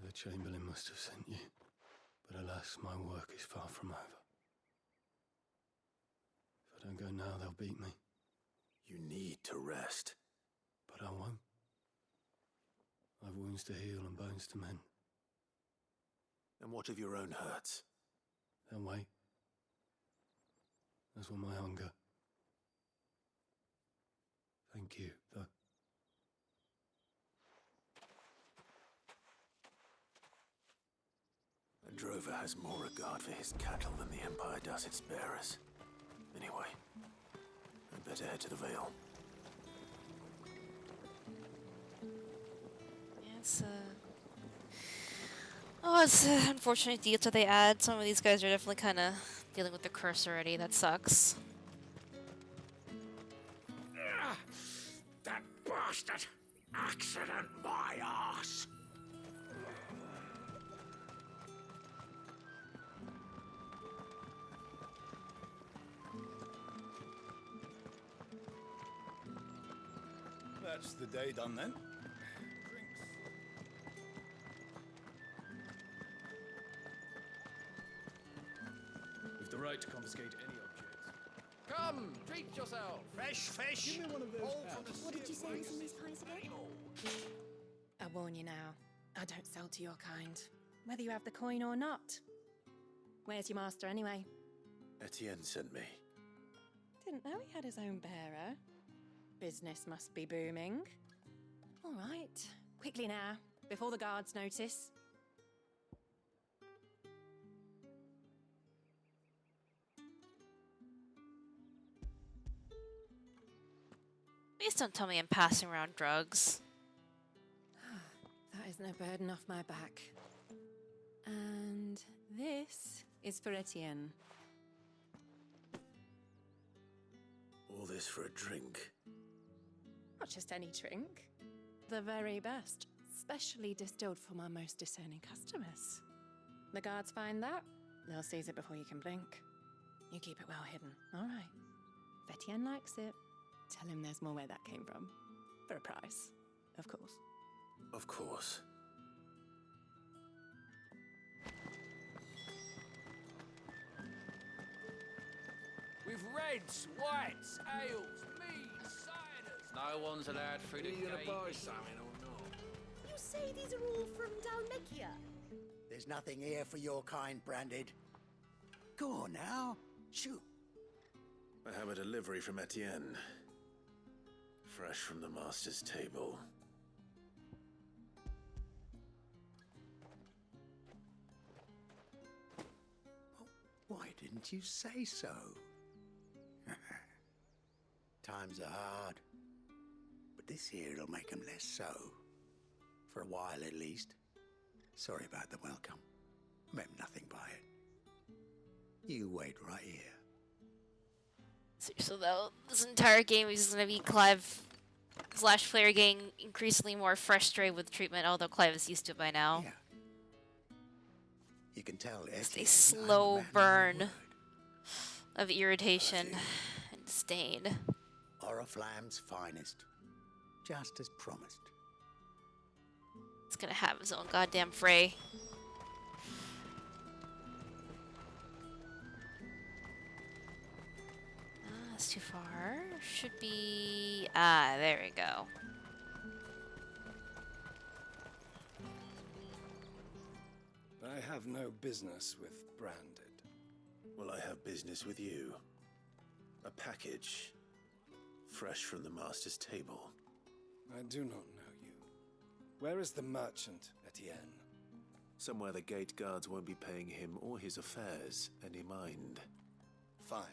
The Chamberlain must have sent you. But alas, my work is far from over. If I don't go now, they'll beat me. You need to rest. But I won't. I've wounds to heal and bones to mend. And what of your own hurts? They'll wait. As will my hunger. Thank you, though. A drover has more regard for his cattle than the Empire does its bearers. Anyway, I'd better head to the Vale. It's oh, it's an unfortunate detail they add. Some of these guys are definitely kind of dealing with the curse already. That sucks. That bastard! Accident my ass! That's the day done then. With the right to confiscate any objects. Come, treat yourself. Fresh fish! Give me one of those hats. What did you say was in these pies again? I warn you now, I don't sell to your kind, whether you have the coin or not. Where's your master anyway? Etienne sent me. Didn't know he had his own bearer. Business must be booming. All right, quickly now, before the guards notice. Please don't tell me I'm passing around drugs. That isn't a burden off my back. And this is for Etienne. All this for a drink. Not just any drink. The very best, specially distilled for my most discerning customers. The guards find that, they'll seize it before you can blink. You keep it well hidden, all right. If Etienne likes it, tell him there's more where that came from. For a price, of course. Of course. With reds, whites, ales, meads, ciders. No one's allowed through the gate. You gonna buy something or not? You say these are all from Dalmekia? There's nothing here for your kind, Branded. Go on now. Shoot. I have a delivery from Etienne. Fresh from the master's table. Why didn't you say so? Times are hard. But this here'll make 'em less so. For a while, at least. Sorry about the welcome. Meant nothing by it. You wait right here. So though, this entire game is going to be Clive / player getting increasingly more frustrated with treatment, although Clive is used to it by now. Yeah. You can tell It's a slow burn of irritation and disdain. Oriflamme's finest. Just as promised. It's gonna have his own goddamn Fray. That's too far. Should be... Ah, there we go. I have no business with Branded. Well, I have business with you. A package. Fresh from the master's table. I do not know you. Where is the merchant, Etienne? Somewhere the gate guards won't be paying him or his affairs any mind. Fine.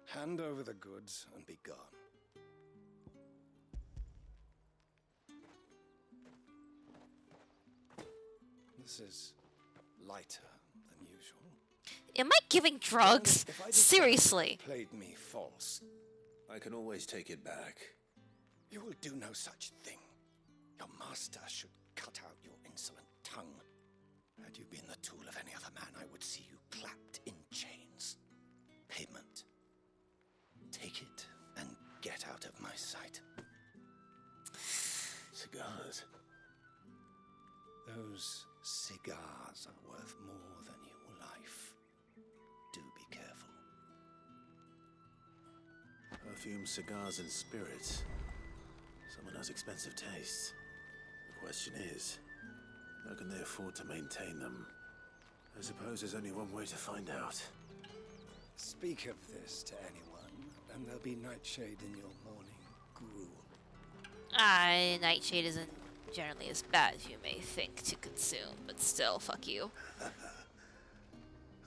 Hand over the goods and be gone. This is lighter than usual. Am I giving drugs? Seriously. Played me false. I can always take it back. You will do no such thing. Your master should cut out your insolent tongue. Had you been the tool of any other man, I would see you clapped in chains. Payment. Take it and get out of my sight. Cigars. Those Cigars are worth more than your life. Do be careful. Perfume, cigars, and spirits. Someone has expensive tastes. The question is, how can they afford to maintain them? I suppose there's only one way to find out. Speak of this to anyone, and there'll be nightshade in your morning gruel. Nightshade isn't generally as bad as you may think to consume, but still, fuck you.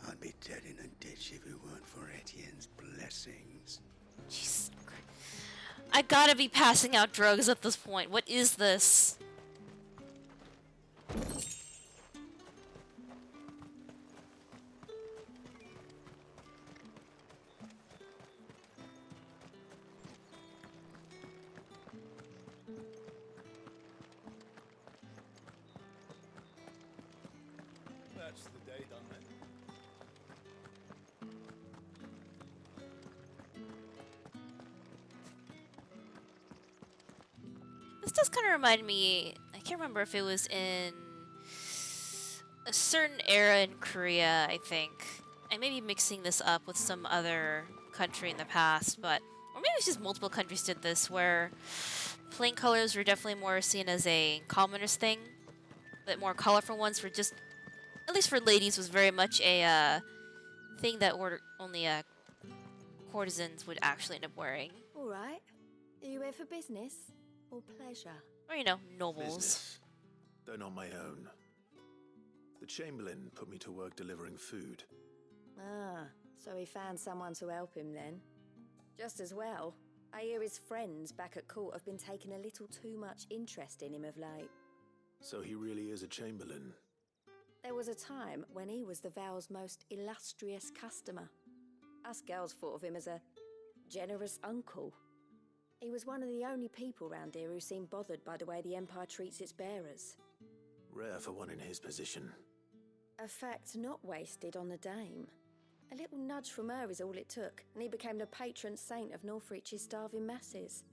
I'd be dead in a ditch if it weren't for Etienne's blessings. Jesus Christ. I gotta be passing out drugs at this point. What is this? That's the day done then. This does kind of remind me, I can't remember if it was in a certain era in Korea, I think. I may be mixing this up with some other country in the past, but, or maybe it's just multiple countries did this, where plain colors were definitely more seen as a commonest thing, but more colorful ones were just, at least for ladies, was very much a thing that only courtesans would actually end up wearing. All right. Are you here for business or pleasure? Or, you know, nobles. Business, though not my own. The Chamberlain put me to work delivering food. Ah, so he found someone to help him then. Just as well. I hear his friends back at court have been taking a little too much interest in him of late. So he really is a Chamberlain. There was a time when he was the Val's most illustrious customer. Us girls thought of him as a generous uncle. He was one of the only people round here who seemed bothered by the way the Empire treats its bearers. Rare for one in his position. A fact not wasted on the Dame. A little nudge from her is all it took, and he became the patron saint of Northreach's starving masses.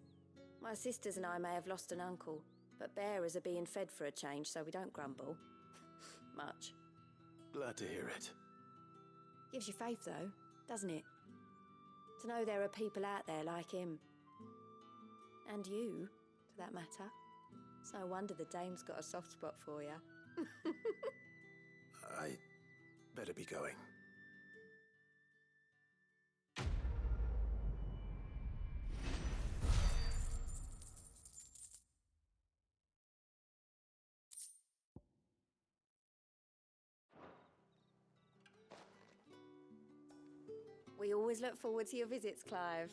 My sisters and I may have lost an uncle, but bearers are being fed for a change, so we don't grumble. Much. Glad to hear it. Gives you faith, though, doesn't it? To know there are people out there like him. And you, for that matter. It's no wonder the Dame's got a soft spot for you. I better be going. We always look forward to your visits, Clive.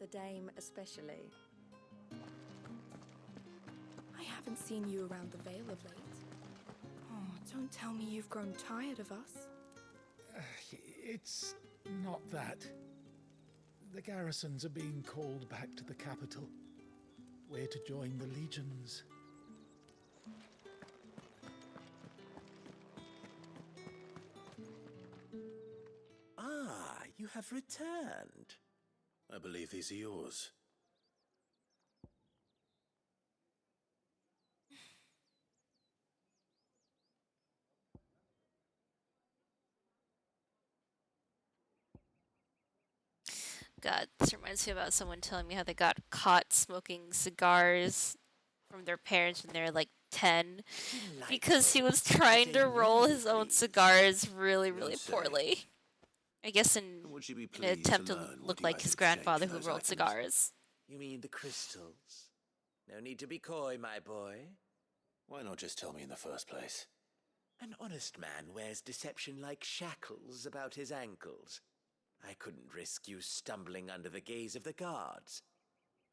The Dame especially. I haven't seen you around the Vale of late. Oh, don't tell me you've grown tired of us. It's not that. The garrisons are being called back to the capital. We're to join the legions. Ah, you have returned. I believe these are yours. God, this reminds me about someone telling me how they got caught smoking cigars from their parents when they were like 10 because he was trying to roll his own cigars really, really poorly. I guess in an attempt to look like his grandfather who rolled cigars. You mean the crystals? No need to be coy, my boy. Why not just tell me in the first place? An honest man wears deception like shackles about his ankles. I couldn't risk you stumbling under the gaze of the guards.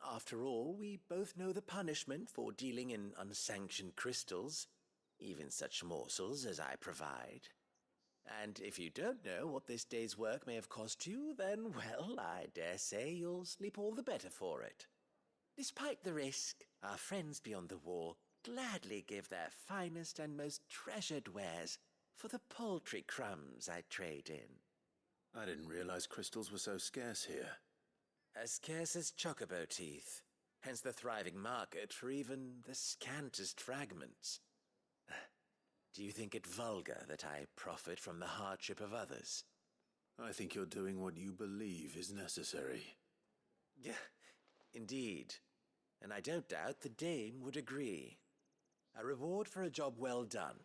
After all, we both know the punishment for dealing in unsanctioned crystals, even such morsels as I provide. And if you don't know what this day's work may have cost you, then, well, I dare say you'll sleep all the better for it. Despite the risk, our friends beyond the wall gladly give their finest and most treasured wares for the paltry crumbs I trade in. I didn't realize crystals were so scarce here. As scarce as chocobo teeth, hence the thriving market for even the scantest fragments. Do you think it vulgar that I profit from the hardship of others? I think you're doing what you believe is necessary. Yeah, indeed. And I don't doubt the dame would agree. A reward for a job well done.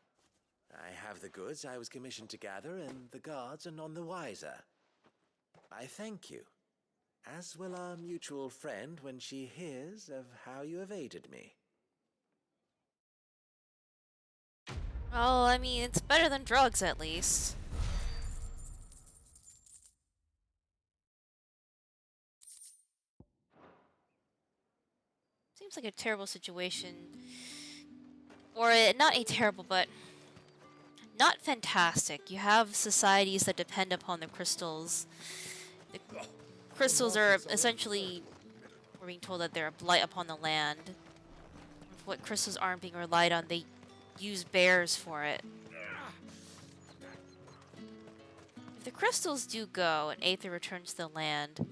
I have the goods I was commissioned to gather, and the guards are none the wiser. I thank you, as will our mutual friend when she hears of how you have aided me. Well, I mean, it's better than drugs, at least. Seems like a terrible situation. Or not a terrible, but not fantastic. You have societies that depend upon the crystals. The crystals are essentially, we're being told that they're a blight upon the land. If what crystals aren't being relied on, they use bears for it. If the crystals do go and Aether returns to the land...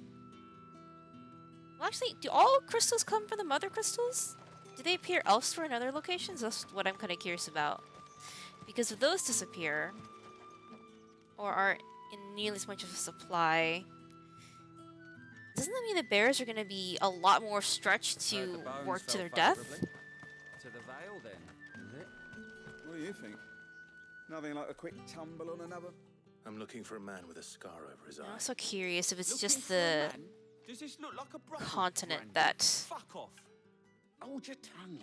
Well, actually, do all crystals come from the mother crystals? Do they appear elsewhere in other locations? That's what I'm kind of curious about. Because if those disappear, or aren't in nearly as much of a supply, doesn't that mean the bears are going to be a lot more stretched to work to their death? To the Vale, then, is it? What do you think? Nothing like a quick tumble on another? I'm looking for a man with a scar over his eye. I'm also curious if it's just the Does this look like a brothel, continent Brandy? that... Fuck off. Hold your tongue.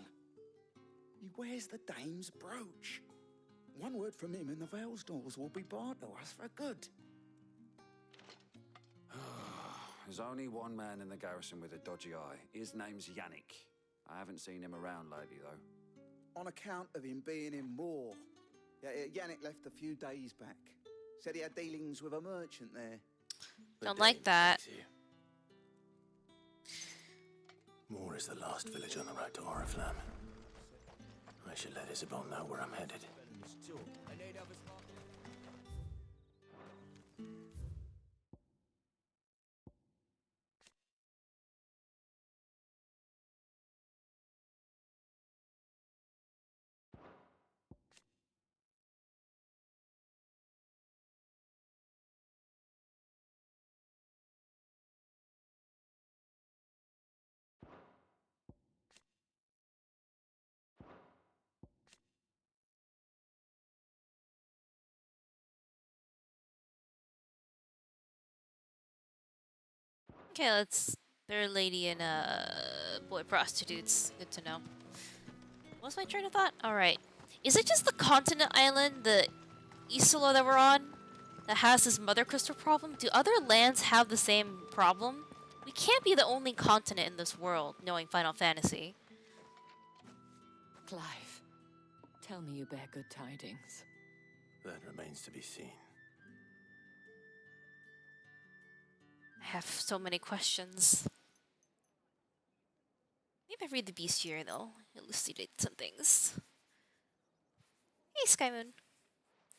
He wears the dame's brooch. One word from him and the Vale's doors will be barred to us for good. There's only one man in the garrison with a dodgy eye. His name's Yannick. I haven't seen him around lately, though. On account of him being in war. Yannick left a few days back. Said he had dealings with a merchant there. Don't like that. Moor is the last village on the road to Oriflamme. I should let Isabel know where I'm headed. Okay, let's... They're a lady and boy prostitutes. Good to know. What's my train of thought? Alright. Is it just the continent island, the Isola that we're on, that has this mother crystal problem? Do other lands have the same problem? We can't be the only continent in this world, knowing Final Fantasy. Clive, tell me you bear good tidings. That remains to be seen. I have so many questions. Maybe I read the bestiary, though. Elucidate some things. Hey, Skymoon.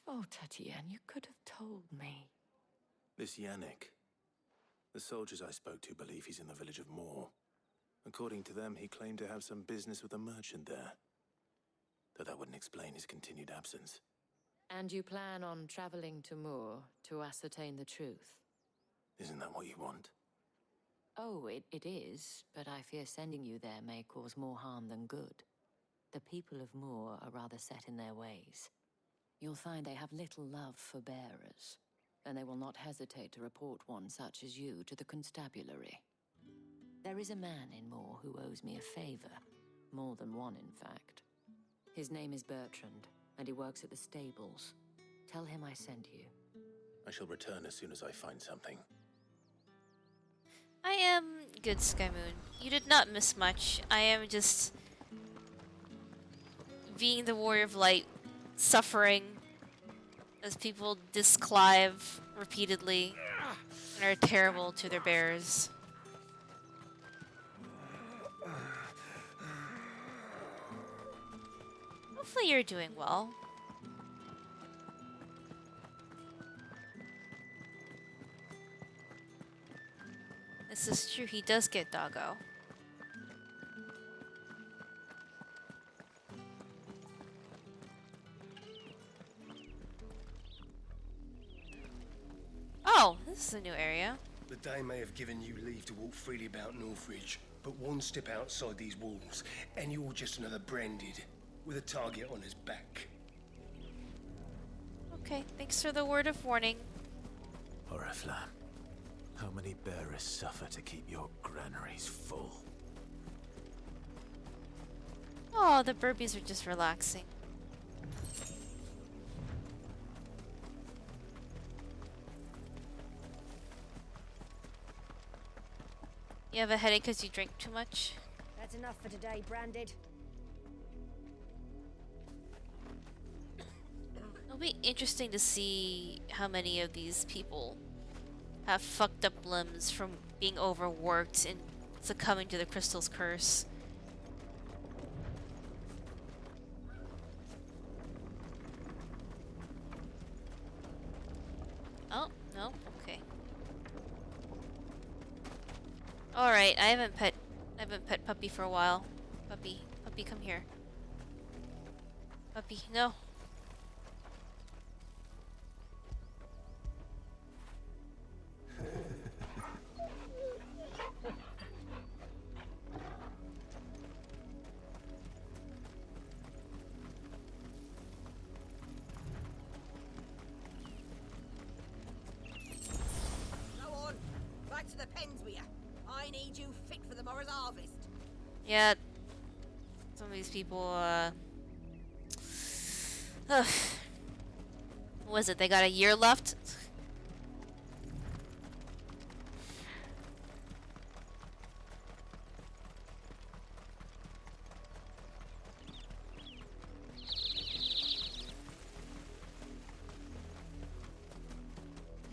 Oh, Tatienne, you could have told me. This Yannick. The soldiers I spoke to believe he's in the village of Moor. According to them, he claimed to have some business with a merchant there. Though that wouldn't explain his continued absence. And you plan on traveling to Moor to ascertain the truth? Isn't that what you want? Oh, it is, but I fear sending you there may cause more harm than good. The people of Moor are rather set in their ways. You'll find they have little love for bearers, and they will not hesitate to report one such as you to the constabulary. There is a man in Moor who owes me a favor, more than one in fact. His name is Bertrand, and he works at the stables. Tell him I sent you. I shall return as soon as I find something. I am good, Skymoon. You did not miss much. I am just being the Warrior of Light, suffering as people disclive repeatedly and are terrible to their bears. Hopefully you're doing well. This is true, he does get doggo. Oh, this is a new area. The Dame may have given you leave to walk freely about Northridge, but one step outside these walls, and you're just another branded, with a target on his back. Okay, thanks for the word of warning. Oriflamme, how many bearers suffer to keep your granaries full? Oh, the burpees are just relaxing. You have a headache because you drink too much? That's enough for today, Branded. It'll be interesting to see how many of these people have fucked up limbs from being overworked and succumbing to the crystal's curse. Oh, no, okay. Alright, I haven't pet Puppy for a while. Puppy, come here. Puppy, no. Go on, back to the pens with you. I need you fit for the morrow's harvest. Yeah, some of these people, what was it? They got a year left?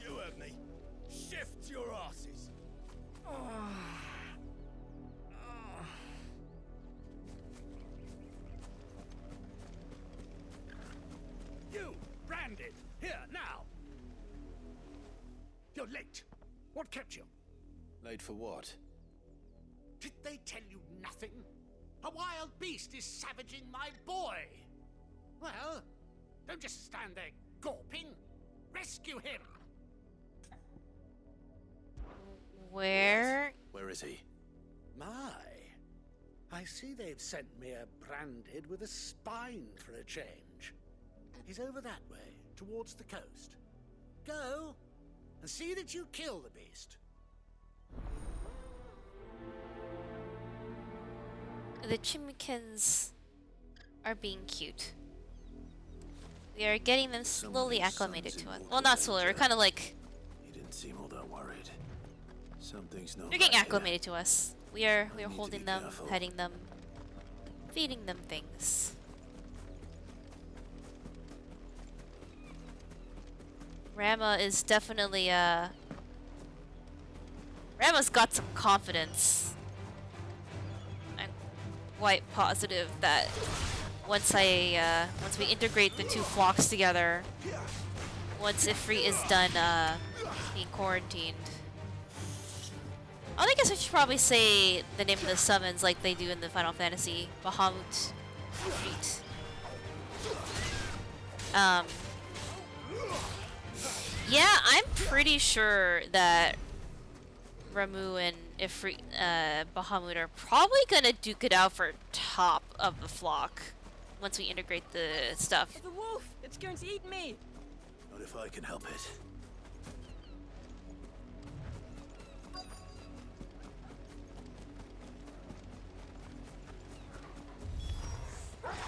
You heard me. Shift your asses. You, branded, here, now. You're late. What kept you? Late for what? Did they tell you nothing? A wild beast is savaging my boy. Well, don't just stand there gawping. Rescue him. Where? Where is he? My, I see they've sent me a branded with a spine for a change. He's over that way, towards the coast. Go, and see that you kill the beast. The Chimikins are being cute. We are getting them slowly acclimated to us. Well, not slowly, we're kind of like... He didn't seem all that worried. Something's not They're getting right acclimated to us. We are holding them, careful. petting them, feeding them things. Rama is definitely Rama's got some confidence. I'm quite positive that once we integrate the two flocks together, once Ifrit is done being quarantined. I guess I should probably say the name of the summons like they do in the Final Fantasy Bahamut Ifrit. Yeah, I'm pretty sure that Ramu and Ifrit, Bahamut are probably gonna duke it out for top of the flock once we integrate the stuff. The wolf! It's going to eat me! Not if I can help it.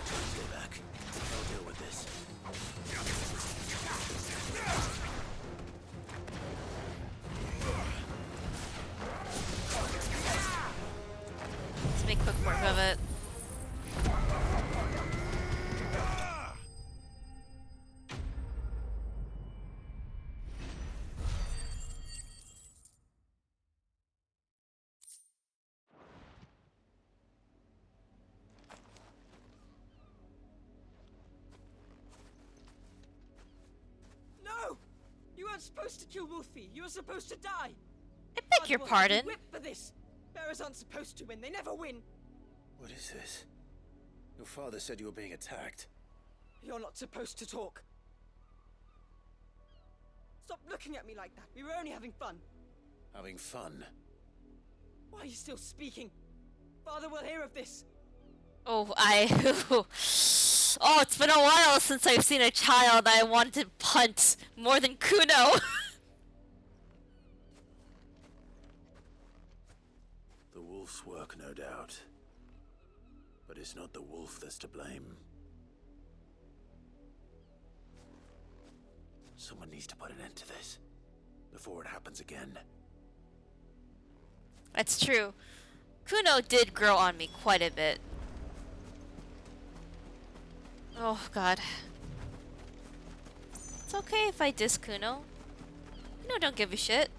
Stay back. I'll deal with this. Let's make quick work of it. No! You weren't supposed to kill Wolfie. You were supposed to die. I beg your pardon. Whip for this. Bearers aren't supposed to win. They never win. What is this? Your father said you were being attacked. You're not supposed to talk. Stop looking at me like that. We were only having fun. Having fun? Why are you still speaking? Father will hear of this. Oh, Oh, it's been a while since I've seen a child I wanted to punt more than Kuno. The wolf's work, no doubt. But it's not the wolf that's to blame. Someone needs to put an end to this before it happens again. That's true. Kuno did grow on me quite a bit. Oh god. It's okay if I diss Kuno. Kuno don't give a shit.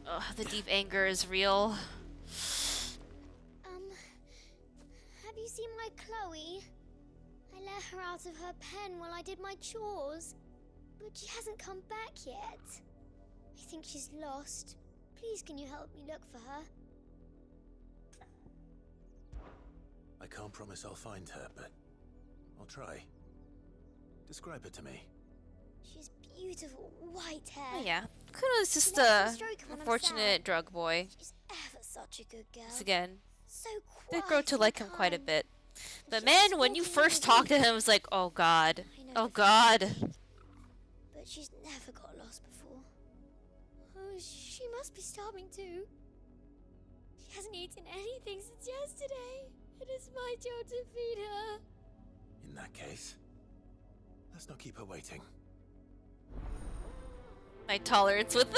Ugh, the deep anger is real. Have you seen my Chloe? I let her out of her pen while I did my chores, but she hasn't come back yet. I think she's lost. Please, can you help me look for her? I can't promise I'll find her, but I'll try. Describe her to me. She's beautiful white hair. Oh, yeah. Kuno's just She lets a me stroke her when I'm unfortunate sad. drug boy. She's ever such a good girl. Once again, So did quiet grow to and like him quite a kind. bit. But She man, likes when you walking first around talked to him, it was like, oh god. Oh god. But she's never got lost before. Oh, she must be starving too. She hasn't eaten anything since yesterday. It is my job to feed her. In that case, let's not keep her waiting. My tolerance with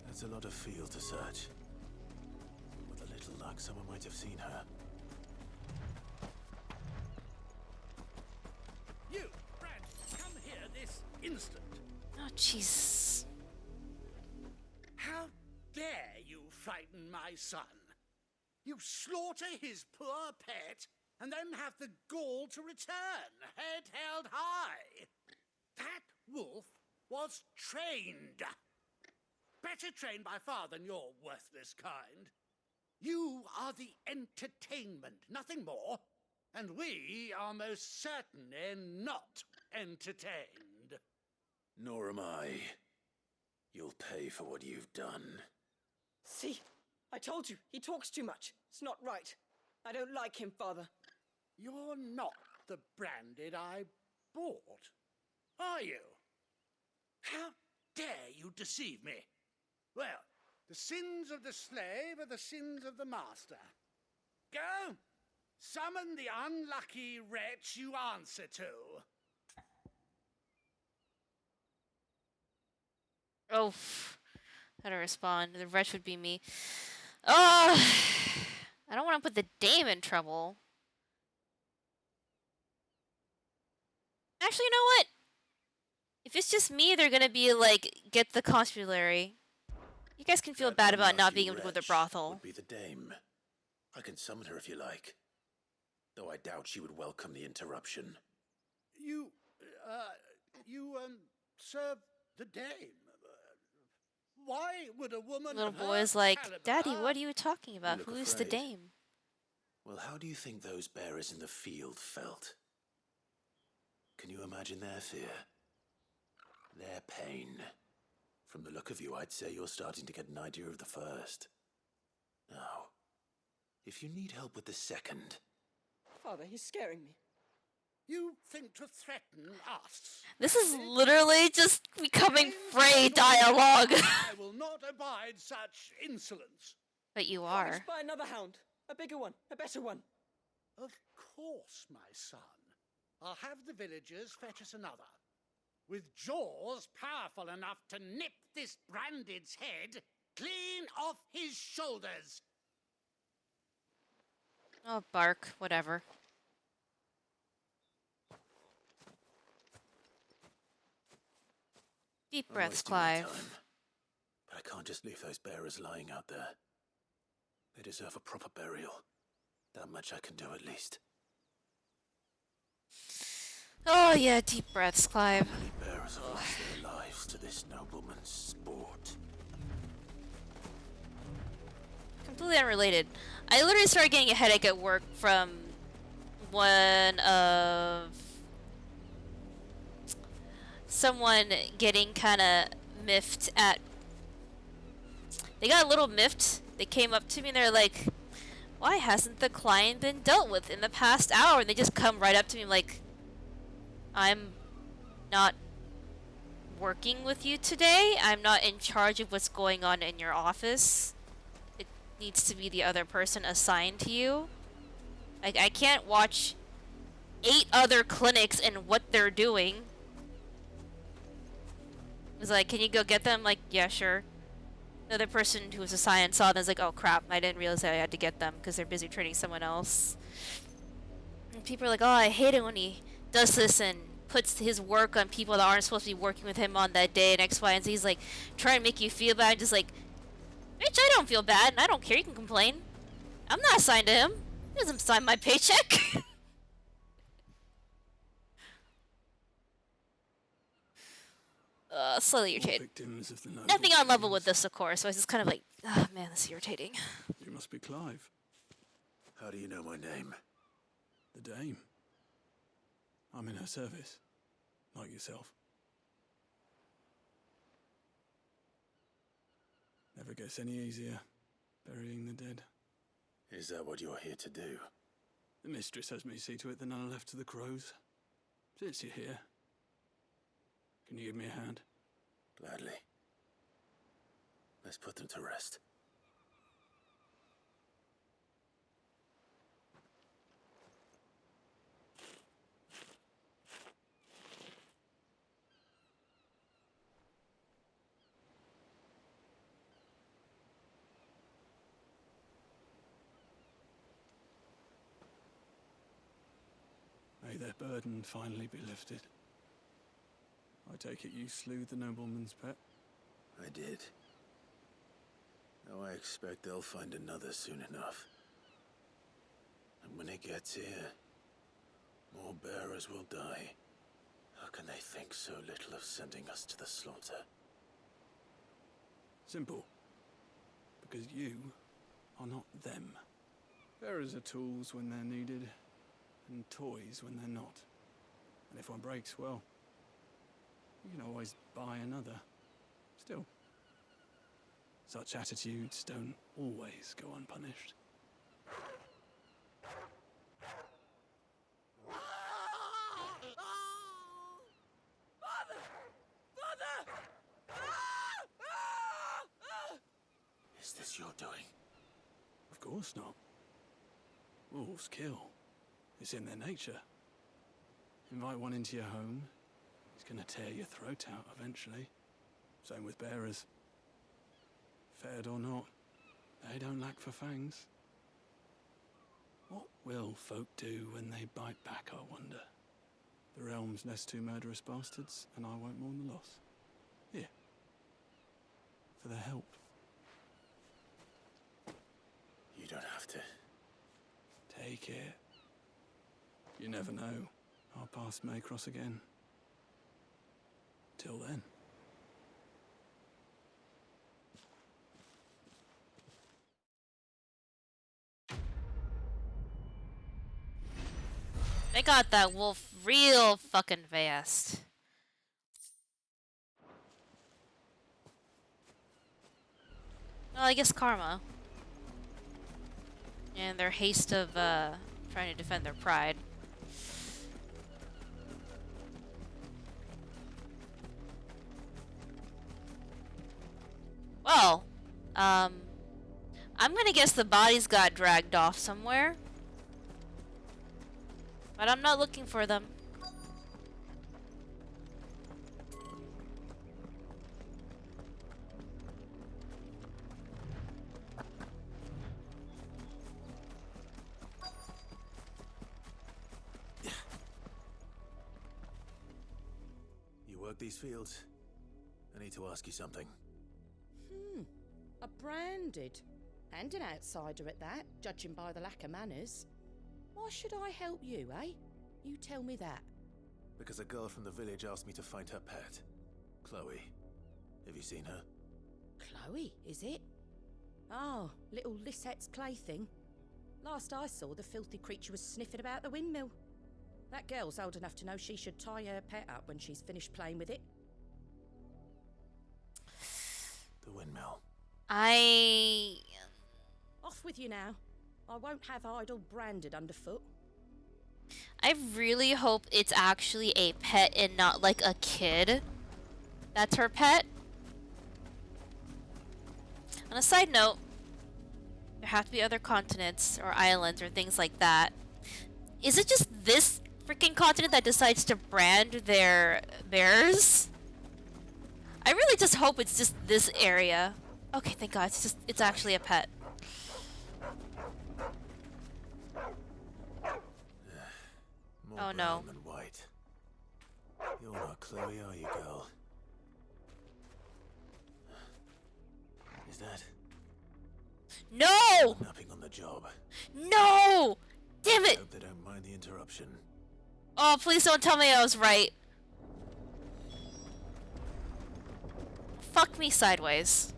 That's a lot of field to search. With a little luck, someone might have seen her. You, Brad, come here this instant. Oh, jeez. How dare you frighten my son? You slaughter his poor pet and then have the gall to return, head held high. That wolf was trained. Better trained by far than your worthless kind. You are the entertainment, nothing more. And we are most certainly not entertained. Nor am I. You'll pay for what you've done. See? I told you, he talks too much. It's not right. I don't like him, Father. You're not the branded I bought, are you? How dare you deceive me? Well, the sins of the slave are the sins of the master. Go! Summon the unlucky wretch you answer to. Oh, how to respond? The wretch would be me. Oh, I don't want to put the dame in trouble. Actually, you know what? If it's just me, they're gonna be like, get the constabulary. You guys can feel That bad about not unlucky being able to go to the wretch brothel. Would be the dame. I can summon her if you like. Though I doubt she would welcome the interruption. You serve the dame. Why would a woman Little of her boy's like, caliber- Daddy, what are you talking about? look Who's the afraid. dame? Well, how do you think those bearers in the field felt? Can you imagine their fear? Their pain? From the look of you, I'd say you're starting to get an idea of the first. Now, if you need help with the second... Father, he's scaring me. You think to threaten us? This is literally just becoming Fray dialogue. I will not abide such insolence. But you I'll are. buy another hound. A bigger one. A better one. Of course, my son. I'll have the villagers fetch us another. With jaws powerful enough to nip this branded's head clean off his shoulders. Oh, bark. Whatever. Deep I'm breaths, wasting my Clive. time. But I can't just leave those bearers lying out there. They deserve a proper burial. That much I can do at least. Oh yeah, deep breaths, Clive. Bearers have lost their lives to this nobleman's sport. Completely unrelated. I literally started getting a headache at work from one of someone getting kind of miffed at. They got a little miffed. They came up to me and they're like, "Why hasn't the client been dealt with in the past hour?" And they just come right up to me like, "I'm not working with you today. I'm not in charge of what's going on in your office. It needs to be the other person assigned to you. Like, I can't watch 8 other clinics and what they're doing." It was like, "Can you go get them?" Like, "Yeah, sure." The other person who was assigned saw them and was like, "Oh crap, I didn't realize that I had to get them because they're busy training someone else." And people are like, "Oh, I hate it when he does this and puts his work on people that aren't supposed to be working with him on that day and X, Y, and Z." He's like, trying to make you feel bad. Just like, bitch, I don't feel bad and I don't care. You can complain. I'm not assigned to him. He doesn't sign my paycheck. Slightly irritated. Victims of the noble Nothing on level with this, of course. So I was just kind of like, oh man, this is irritating. You must be Clive. How do you know my name? The Dame. I'm in her service, like yourself. Never gets any easier, burying the dead. Is that what you're here to do? The mistress has me see to it that none are left to the crows. Since you're here, can you give me a hand? Gladly. Let's put them to rest. May their burden finally be lifted. I take it you slew the nobleman's pet? I did. Now I expect they'll find another soon enough. And when it gets here, more bearers will die. How can they think so little of sending us to the slaughter? Simple. Because you are not them. Bearers are tools when they're needed, and toys when they're not. And if one breaks, well, you can always buy another. Still, such attitudes don't always go unpunished. Is this your doing? Of course not. Wolves kill. It's in their nature. Invite one into your home, he's gonna tear your throat out eventually. Same with bearers. Fed or not, they don't lack for fangs. What will folk do when they bite back, I wonder? The realm's nest 2 murderous bastards, and I won't mourn the loss. Here. For their help. You don't have to. Take it. You never know. Our paths may cross again. Till then. They got that wolf real fucking fast. Well, I guess karma. And their haste of trying to defend their pride. Well, I'm gonna guess the bodies got dragged off somewhere. But I'm not looking for them. You work these fields? I need to ask you something. A branded. And an outsider at that, judging by the lack of manners. Why should I help you, eh? You tell me that. because a girl from the village asked me to find her pet, Chloe. Have you seen her? Chloe, is it? Oh, little Lisette's plaything. Last I saw, the filthy creature was sniffing about the windmill. That girl's old enough to know she should tie her pet up when she's finished playing with it. The windmill. Off with you now. I won't have idle branded underfoot. I really hope it's actually a pet and not like a kid. That's her pet. On a side note, there have to be other continents or islands or things like that. Is it just this freaking continent that decides to brand their bears? I really just hope it's just this area. Okay, thank God, it's actually a pet. More Oh, no. brown than white. You're not Chloe, are you, girl? Is that No! napping on the job? No! Damn it! Hope they don't mind the interruption. Oh, please don't tell me I was right. Fuck me sideways.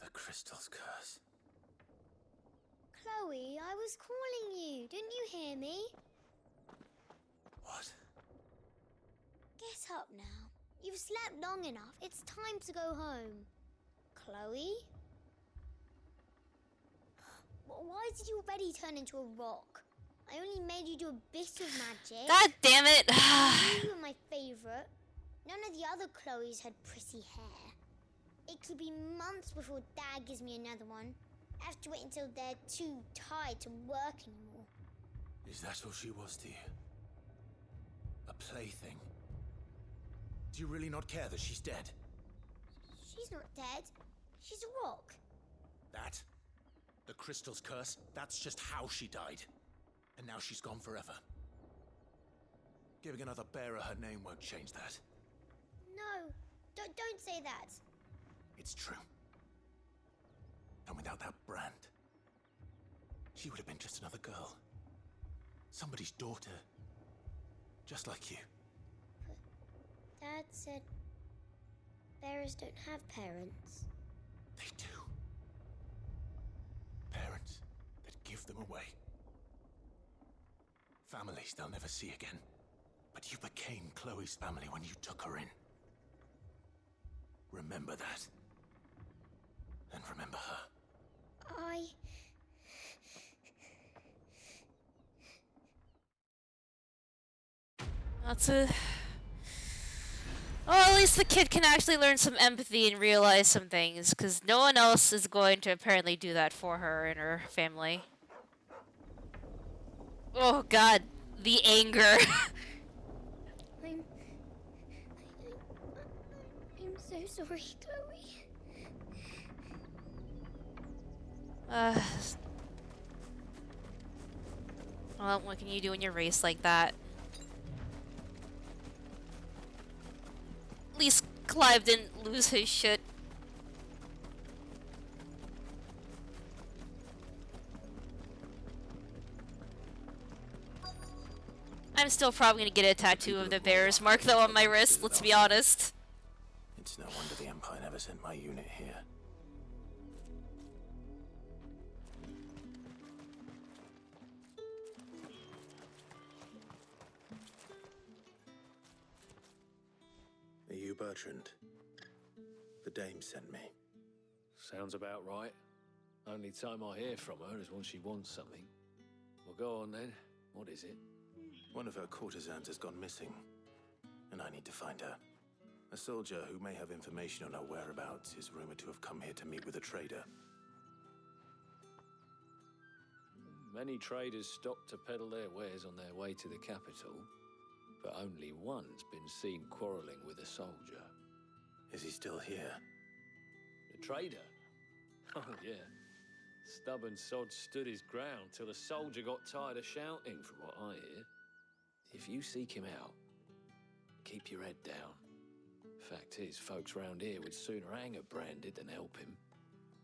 The crystal's curse. Chloe, I was calling you. Didn't you hear me? What? Get up now. You've slept long enough. It's time to go home. Chloe? Why did you already turn into a rock? I only made you do a bit of magic. God damn it. You were my favourite. None of the other Chloes had pretty hair. It could be months before Dad gives me another one. I have to wait until they're too tired to work anymore. Is that all she was to you? A plaything? Do you really not care that she's dead? She's not dead. She's a rock. That? The crystal's curse? That's just how she died. And now she's gone forever. Giving another bearer her name won't change that. No, don't say that. It's true. And without that brand, she would have been just another girl. Somebody's daughter. Just like you. Dad said bearers don't have parents. They do. Parents that give them away. Families they'll never see again. But you became Chloe's family when you took her in. Remember that. And remember her. That's a... Well, at least the kid can actually learn some empathy and realize some things, because no one else is going to apparently do that for her and her family. Oh god, the anger. I'm so sorry, Chloe. Well, what can you do when you race like that? At least Clive didn't lose his shit. I'm still probably gonna get a tattoo of the bear's mark though on my wrist, let's be honest. It's no wonder the Empire never sent my unit here. Are you Bertrand? The dame sent me. Sounds about right. Only time I hear from her is when she wants something. Well, go on then. What is it? One of her courtesans has gone missing, and I need to find her. A soldier who may have information on her whereabouts is rumored to have come here to meet with a trader. Many traders stop to peddle their wares on their way to the capital, but only one's been seen quarrelling with a soldier. Is he still here? The trader? Oh, yeah. Stubborn sod stood his ground till the soldier got tired of shouting, from what I hear. If you seek him out, keep your head down. Fact is, folks round here would sooner hang a branded than help him.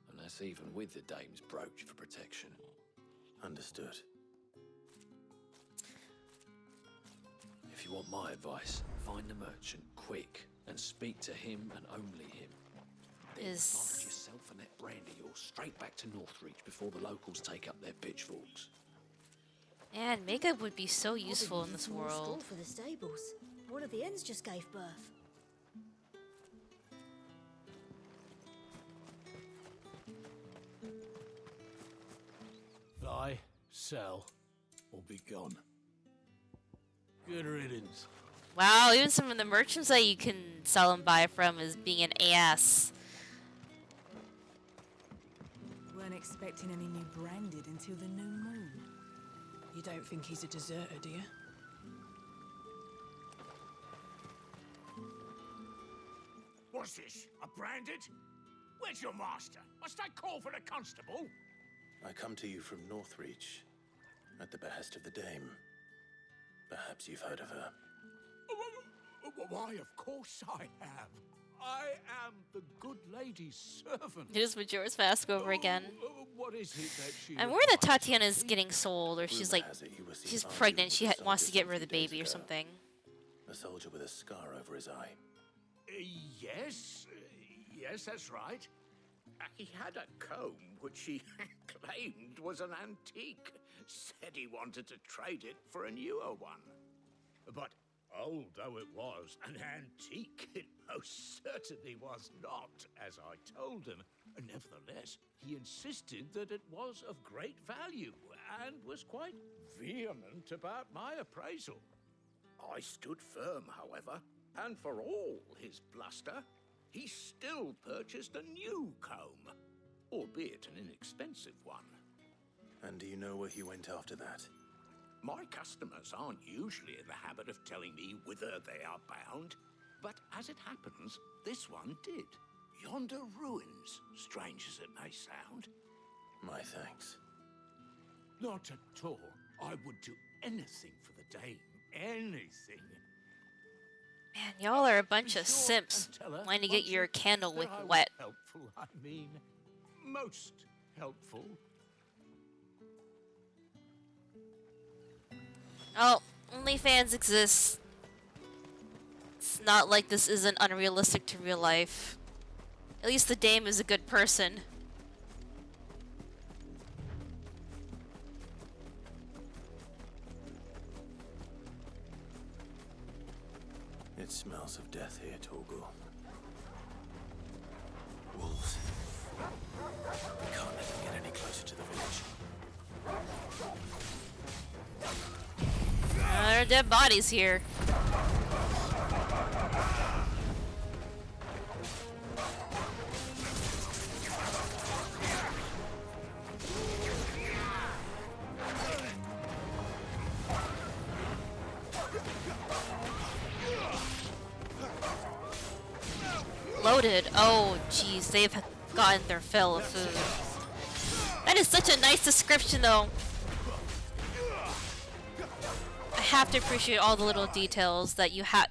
And that's even with the dame's brooch for protection. Understood. If you want my advice, find the merchant quick and speak to him and only him. Then march yourself and that brand of yours straight back to Northreach before the locals take up their pitchforks. Man, makeup would be so useful in this Stall world. for the stables. One of the hens just gave birth. Buy, sell, or be gone. Good riddance. Wow, even some of the merchants that you can sell and buy from is being an ass. Weren't expecting any new branded until the new moon. You don't think he's a deserter, do you? What's this? A branded? Where's your master? Must I call for the constable? I come to you from Northreach, at the behest of the Dame. Perhaps you've heard of her. Why, of course I have. I am the good lady's servant. Here's Majora's Mask over again. What is it that she... I'm worried that Tatiana's getting sold, or she's like, she's pregnant, she wants to get rid of the baby or something. A soldier with a scar over his eye. Yes, yes, that's right. He had a comb which he claimed was an antique. Said he wanted to trade it for a newer one. But old though it was, an antique it most certainly was not, as I told him. Nevertheless, he insisted that it was of great value and was quite vehement about my appraisal. I stood firm, however, and for all his bluster, he still purchased a new comb, albeit an inexpensive one. And do you know where he went after that? My customers aren't usually in the habit of telling me whither they are bound, but as it happens, this one did. Yonder ruins, strange as it may sound. My thanks. Not at all. I would do anything for the Dame. Anything. Man, y'all are a bunch of simps wanting to get your candlewick That I was wet. Helpful, I mean. Most helpful. Oh, OnlyFans exists. It's not like this isn't unrealistic to real life. At least the Dame is a good person. It smells of death here, Torgal. Wolves. We can't let them get any closer to the village. There are dead bodies here. Loaded. Oh, jeez, they've gotten their fill of food. That is such a nice description, though. I have to appreciate all the little details that you have.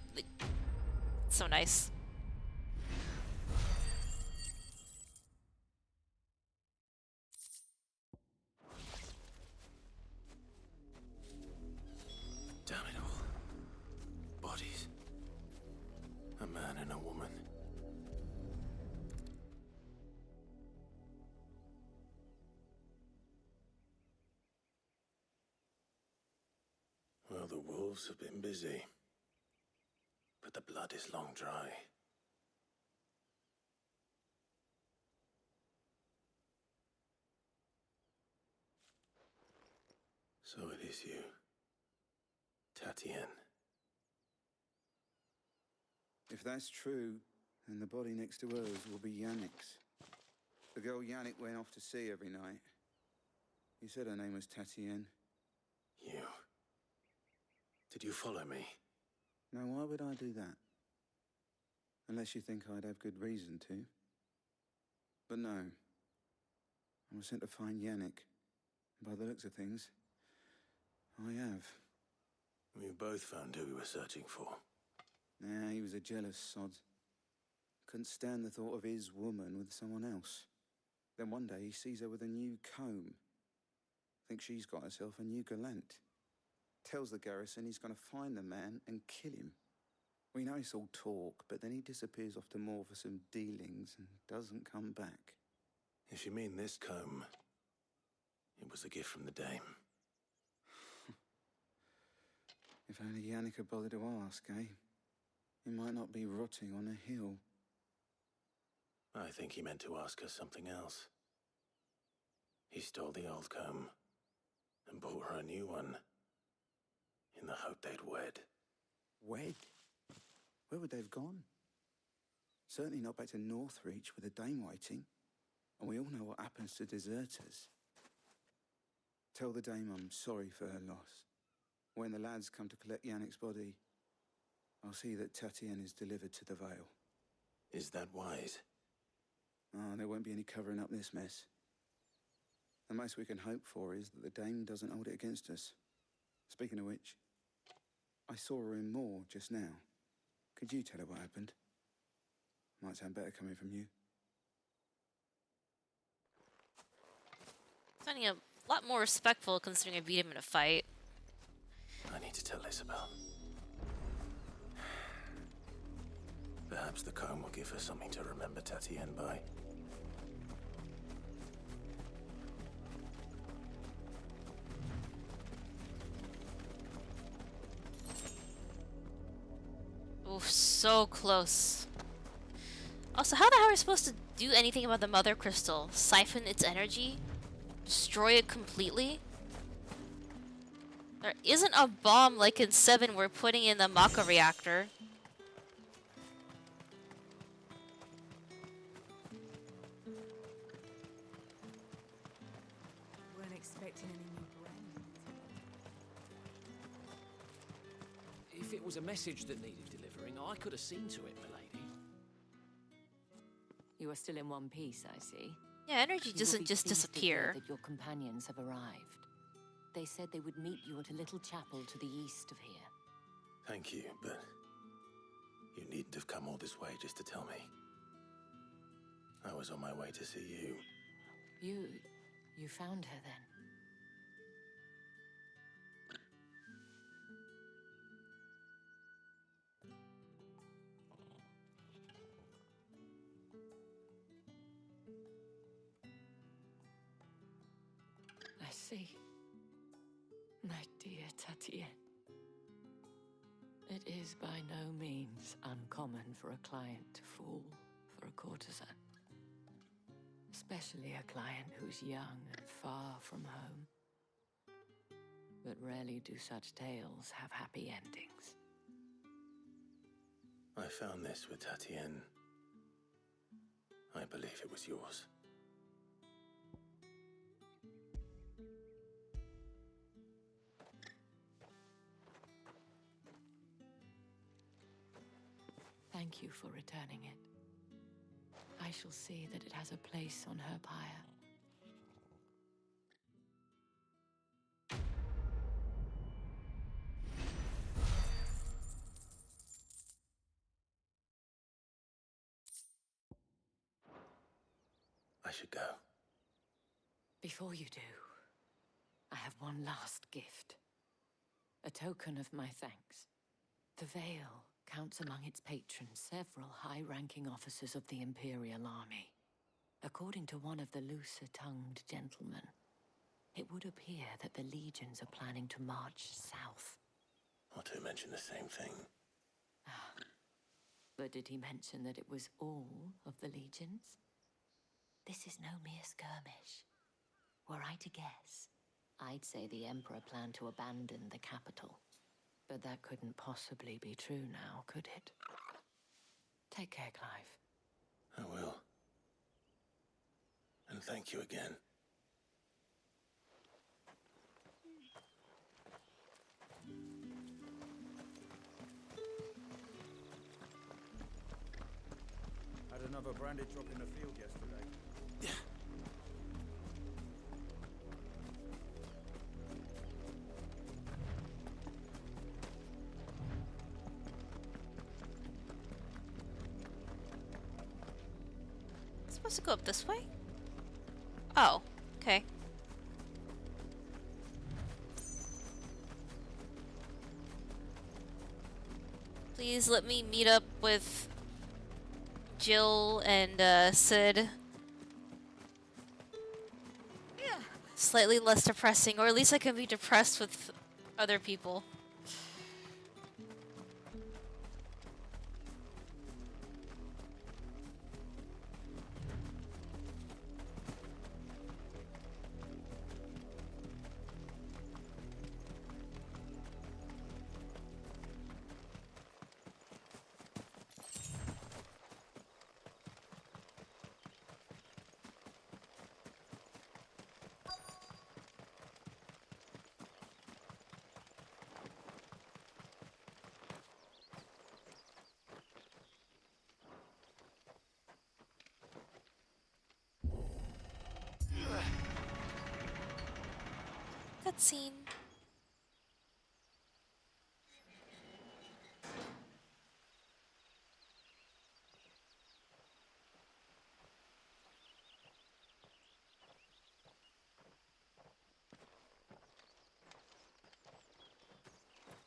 So nice. Damn it all. Bodies. A man and a woman. Well, the wolves have been busy. But the blood is long dry. So it is you, Tatienne. If that's true, then the body next to hers will be Yannick's. The girl Yannick went off to sea every night. He said her name was Tatienne. You. Did you follow me? Now, why would I do that? Unless you think I'd have good reason to. But no. I was sent to find Yannick. And by the looks of things, I have. We both found who we were searching for. Nah, he was a jealous sod. Couldn't stand the thought of his woman with someone else. Then one day he sees her with a new comb. Thinks she's got herself a new gallant. Tells the garrison he's going to find the man and kill him. We know it's all talk, but then he disappears off to Moor for some dealings and doesn't come back. If you mean this comb, it was a gift from the dame. If only Yannick had bothered to ask, eh? He might not be rotting on a hill. I think he meant to ask her something else. He stole the old comb and bought her a new one in the hope they'd wed. Wed? Where would they have gone? Certainly not back to Northreach with a dame waiting. And we all know what happens to deserters. Tell the dame I'm sorry for her loss. When the lads come to collect Yannick's body, I'll see that Tatienne is delivered to the Vale. Is that wise? Oh, there won't be any covering up this mess. The most we can hope for is that the dame doesn't hold it against us. Speaking of which, I saw her in Moor just now. Could you tell her what happened? Might sound better coming from you. Sounding a lot more respectful considering I beat him in a fight. I need to tell Isabel. Perhaps the comb will give her something to remember Tatienne by. Oof, so close. Also, how the hell are we supposed to do anything about the Mother Crystal? Siphon its energy? Destroy it completely? There isn't a bomb like in 7 we're putting in the Maka reactor. Weren't expecting any new brains. If it was a message that needed delivering, I could have seen to it, milady. You are still in one piece, I see. Yeah, energy You will doesn't be just pleased to hear disappear. that your companions have arrived. They said they would meet you at a little chapel to the east of here. Thank you, but you needn't have come all this way just to tell me. I was on my way to see you. You found her then? I see. My dear Tatienne. It is by no means uncommon for a client to fall for a courtesan. Especially a client who's young and far from home. But rarely do such tales have happy endings. I found this with Tatienne. I believe it was yours. Thank you for returning it. I shall see that it has a place on her pyre. I should go. Before you do, I have one last gift. A token of my thanks. The Vale counts among its patrons several high-ranking officers of the Imperial Army. According to one of the looser-tongued gentlemen, it would appear that the legions are planning to march south. Or to mention the same thing. But did he mention that it was all of the legions? This is no mere skirmish. Were I to guess, I'd say the Emperor planned to abandon the capital. But that couldn't possibly be true now, could it? Take care, Clive. I will. And thank you again. Had another branded drop in the field yesterday. Yeah. Supposed to go up this way? Oh, okay. Please let me meet up with Jill and Sid. Slightly less depressing, or at least I can be depressed with other people. Cutscene.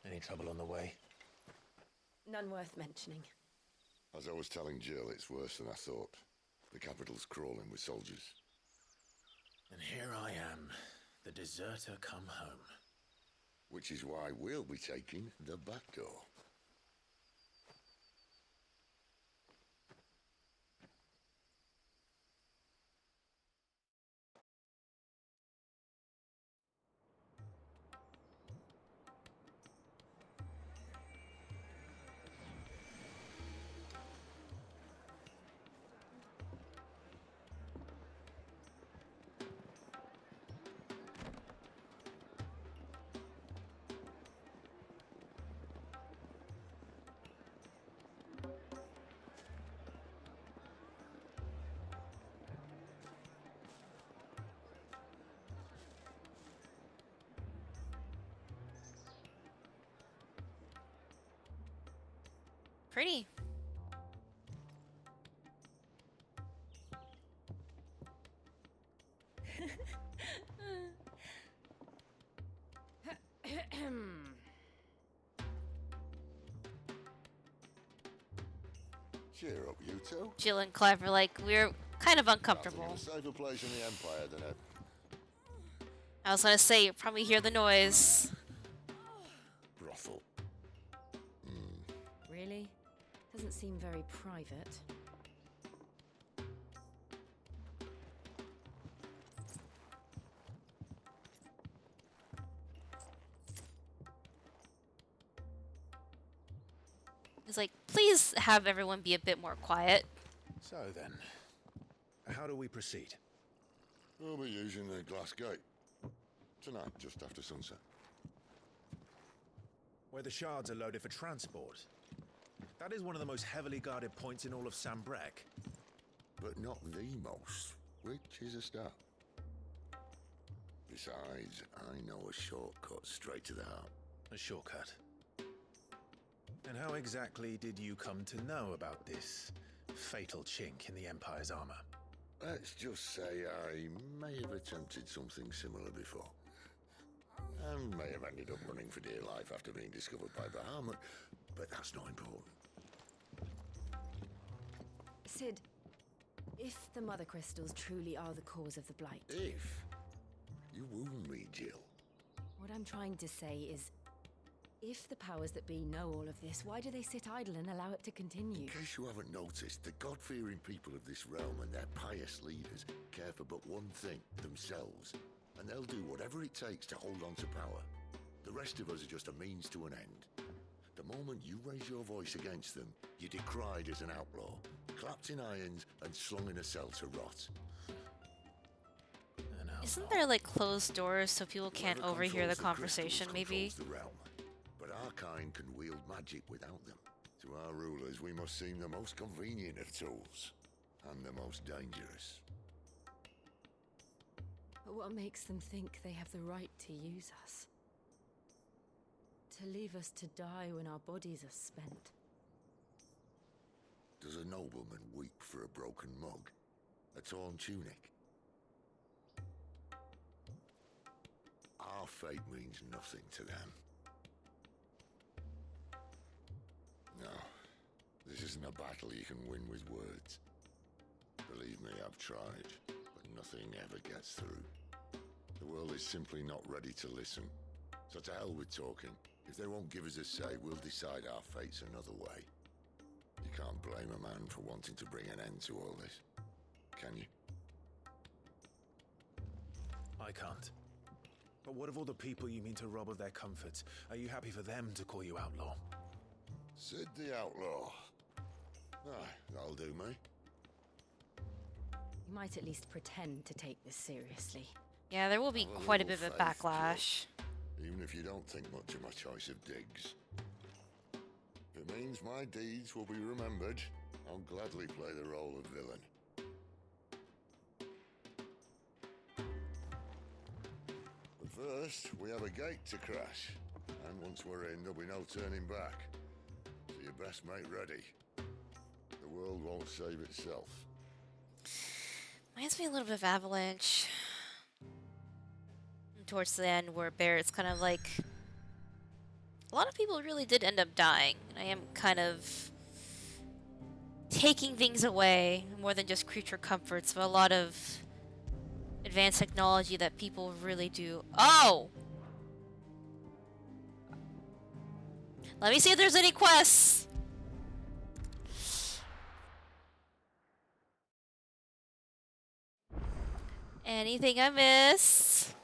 Any trouble on the way? None worth mentioning. As I was telling Jill, it's worse than I thought. The capital's crawling with soldiers. And here I am, the deserter come home. Which is why we'll be taking the back door. Pretty. Cheer up, you two. Jill and Clive are like, we're kind of uncomfortable. Nothing a safer place in the Empire than a... I was gonna say, you probably hear the noise. brothel. Really? Doesn't seem very private. It's like, please have everyone be a bit more quiet. So then, how do we proceed? We'll be using the glass gate. Tonight, just after sunset. Where the shards are loaded for transport. That is one of the most heavily guarded points in all of Sambrek. But not the most, which is a start. Besides, I know a shortcut straight to the heart. A shortcut? And how exactly did you come to know about this fatal chink in the Empire's armor? Let's just say I may have attempted something similar before. And may have ended up running for dear life after being discovered by Bahamut, but that's not important. Sid, if the Mother Crystals truly are the cause of the Blight... If? You wound me, Jill. What I'm trying to say is, if the powers that be know all of this, why do they sit idle and allow it to continue? In case you haven't noticed, the God-fearing people of this realm and their pious leaders care for but one thing, themselves. And they'll do whatever it takes to hold on to power. The rest of us are just a means to an end. The moment you raise your voice against them, you're decried as an outlaw, clapped in irons and slung in a cell to rot. Isn't there like closed doors so people can't Whoever overhear the controls conversation, crystals maybe? controls the realm. But our kind can wield magic without them. To our rulers, we must seem the most convenient of tools, and the most dangerous. But what makes them think they have the right to use us? To leave us to die when our bodies are spent? Does a nobleman weep for a broken mug? A torn tunic? Our fate means nothing to them. This isn't a battle you can win with words. Believe me, I've tried, but nothing ever gets through. The world is simply not ready to listen. So to hell with talking. If they won't give us a say, we'll decide our fates another way. You can't blame a man for wanting to bring an end to all this, can you? I can't. But what of all the people you mean to rob of their comforts? Are you happy for them to call you outlaw? Sid the Outlaw. Aye, that'll do me. You might at least pretend to take this seriously. Yeah, there will be Have quite a bit little of a faith, backlash. kid, even if you don't think much of my choice of digs. If it means my deeds will be remembered, I'll gladly play the role of villain. But first, we have a gate to crash. And once we're in, there'll be no turning back. So you best make ready. The world won't save itself. Reminds me a little bit of Avalanche. Towards the end, where Barrett's kind of like... A lot of people really did end up dying. And I am kind of taking things away, more than just creature comforts, but a lot of advanced technology that people really do. Oh! Let me see if there's any quests! Anything I missed?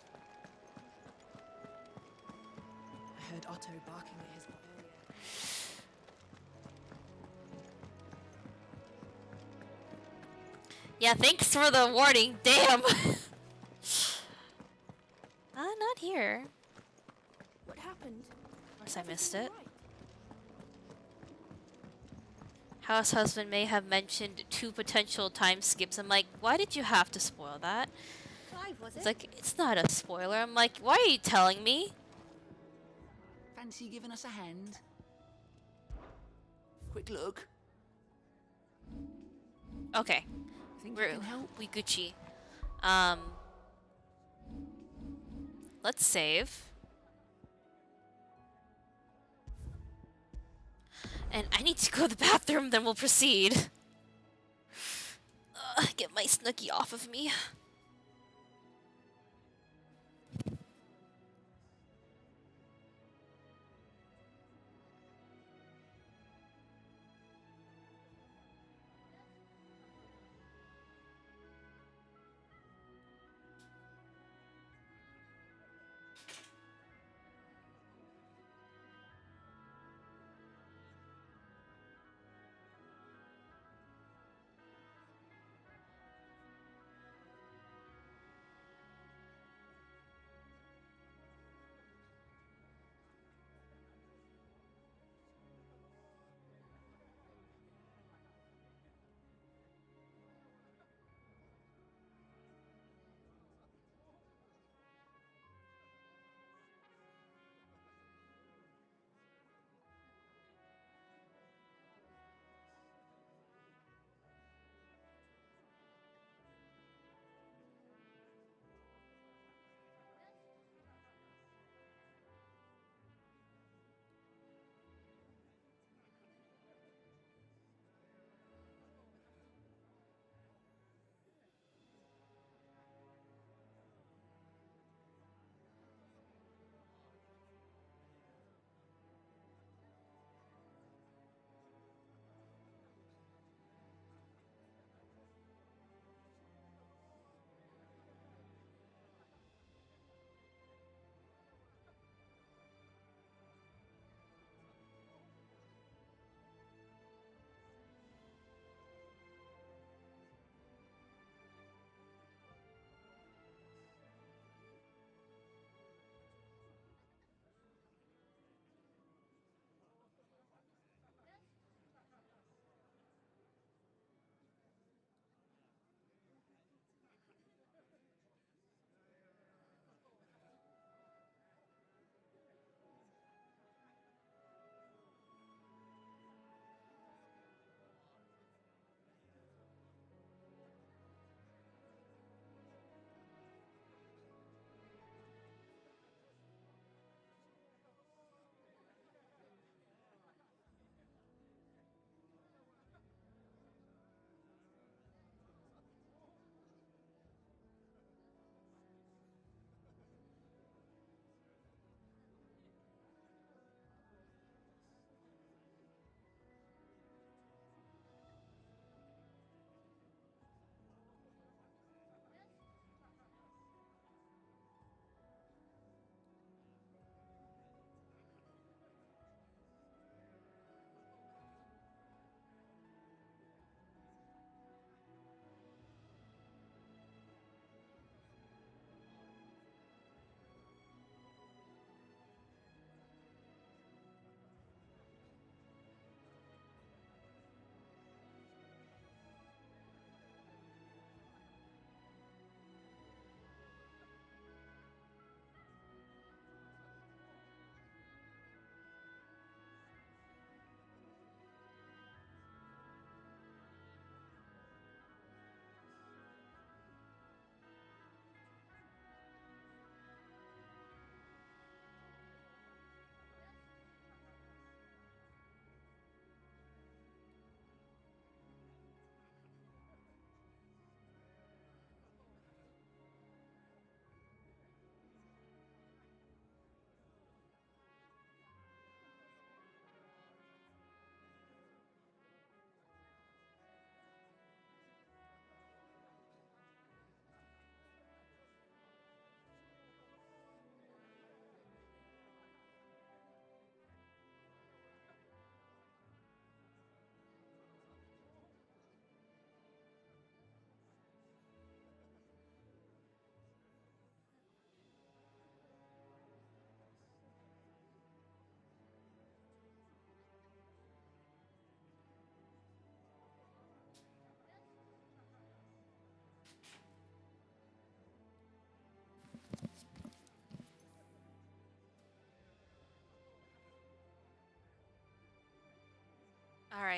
I heard Otto barking at his earlier. Yeah, thanks for the warning. Damn! Not here. What happened? Unless I missed it. House husband may have mentioned 2 potential time skips. I'm like, why did you have to spoil that? Clive, was It's it? like, it's not a spoiler. I'm like, why are you telling me? Fancy giving us a hand? Quick look. Okay. Think you can help? We Gucci. Let's save. And I need to go to the bathroom, then we'll proceed. Get my Snooky off of me.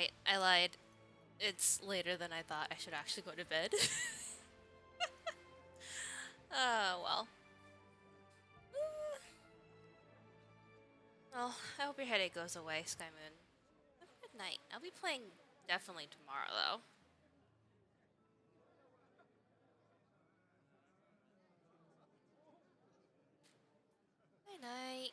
Alright, I lied. It's later than I thought. I should actually go to bed. Well. Well, I hope your headache goes away, Sky Moon. Have a good night. I'll be playing definitely tomorrow, though. Night night.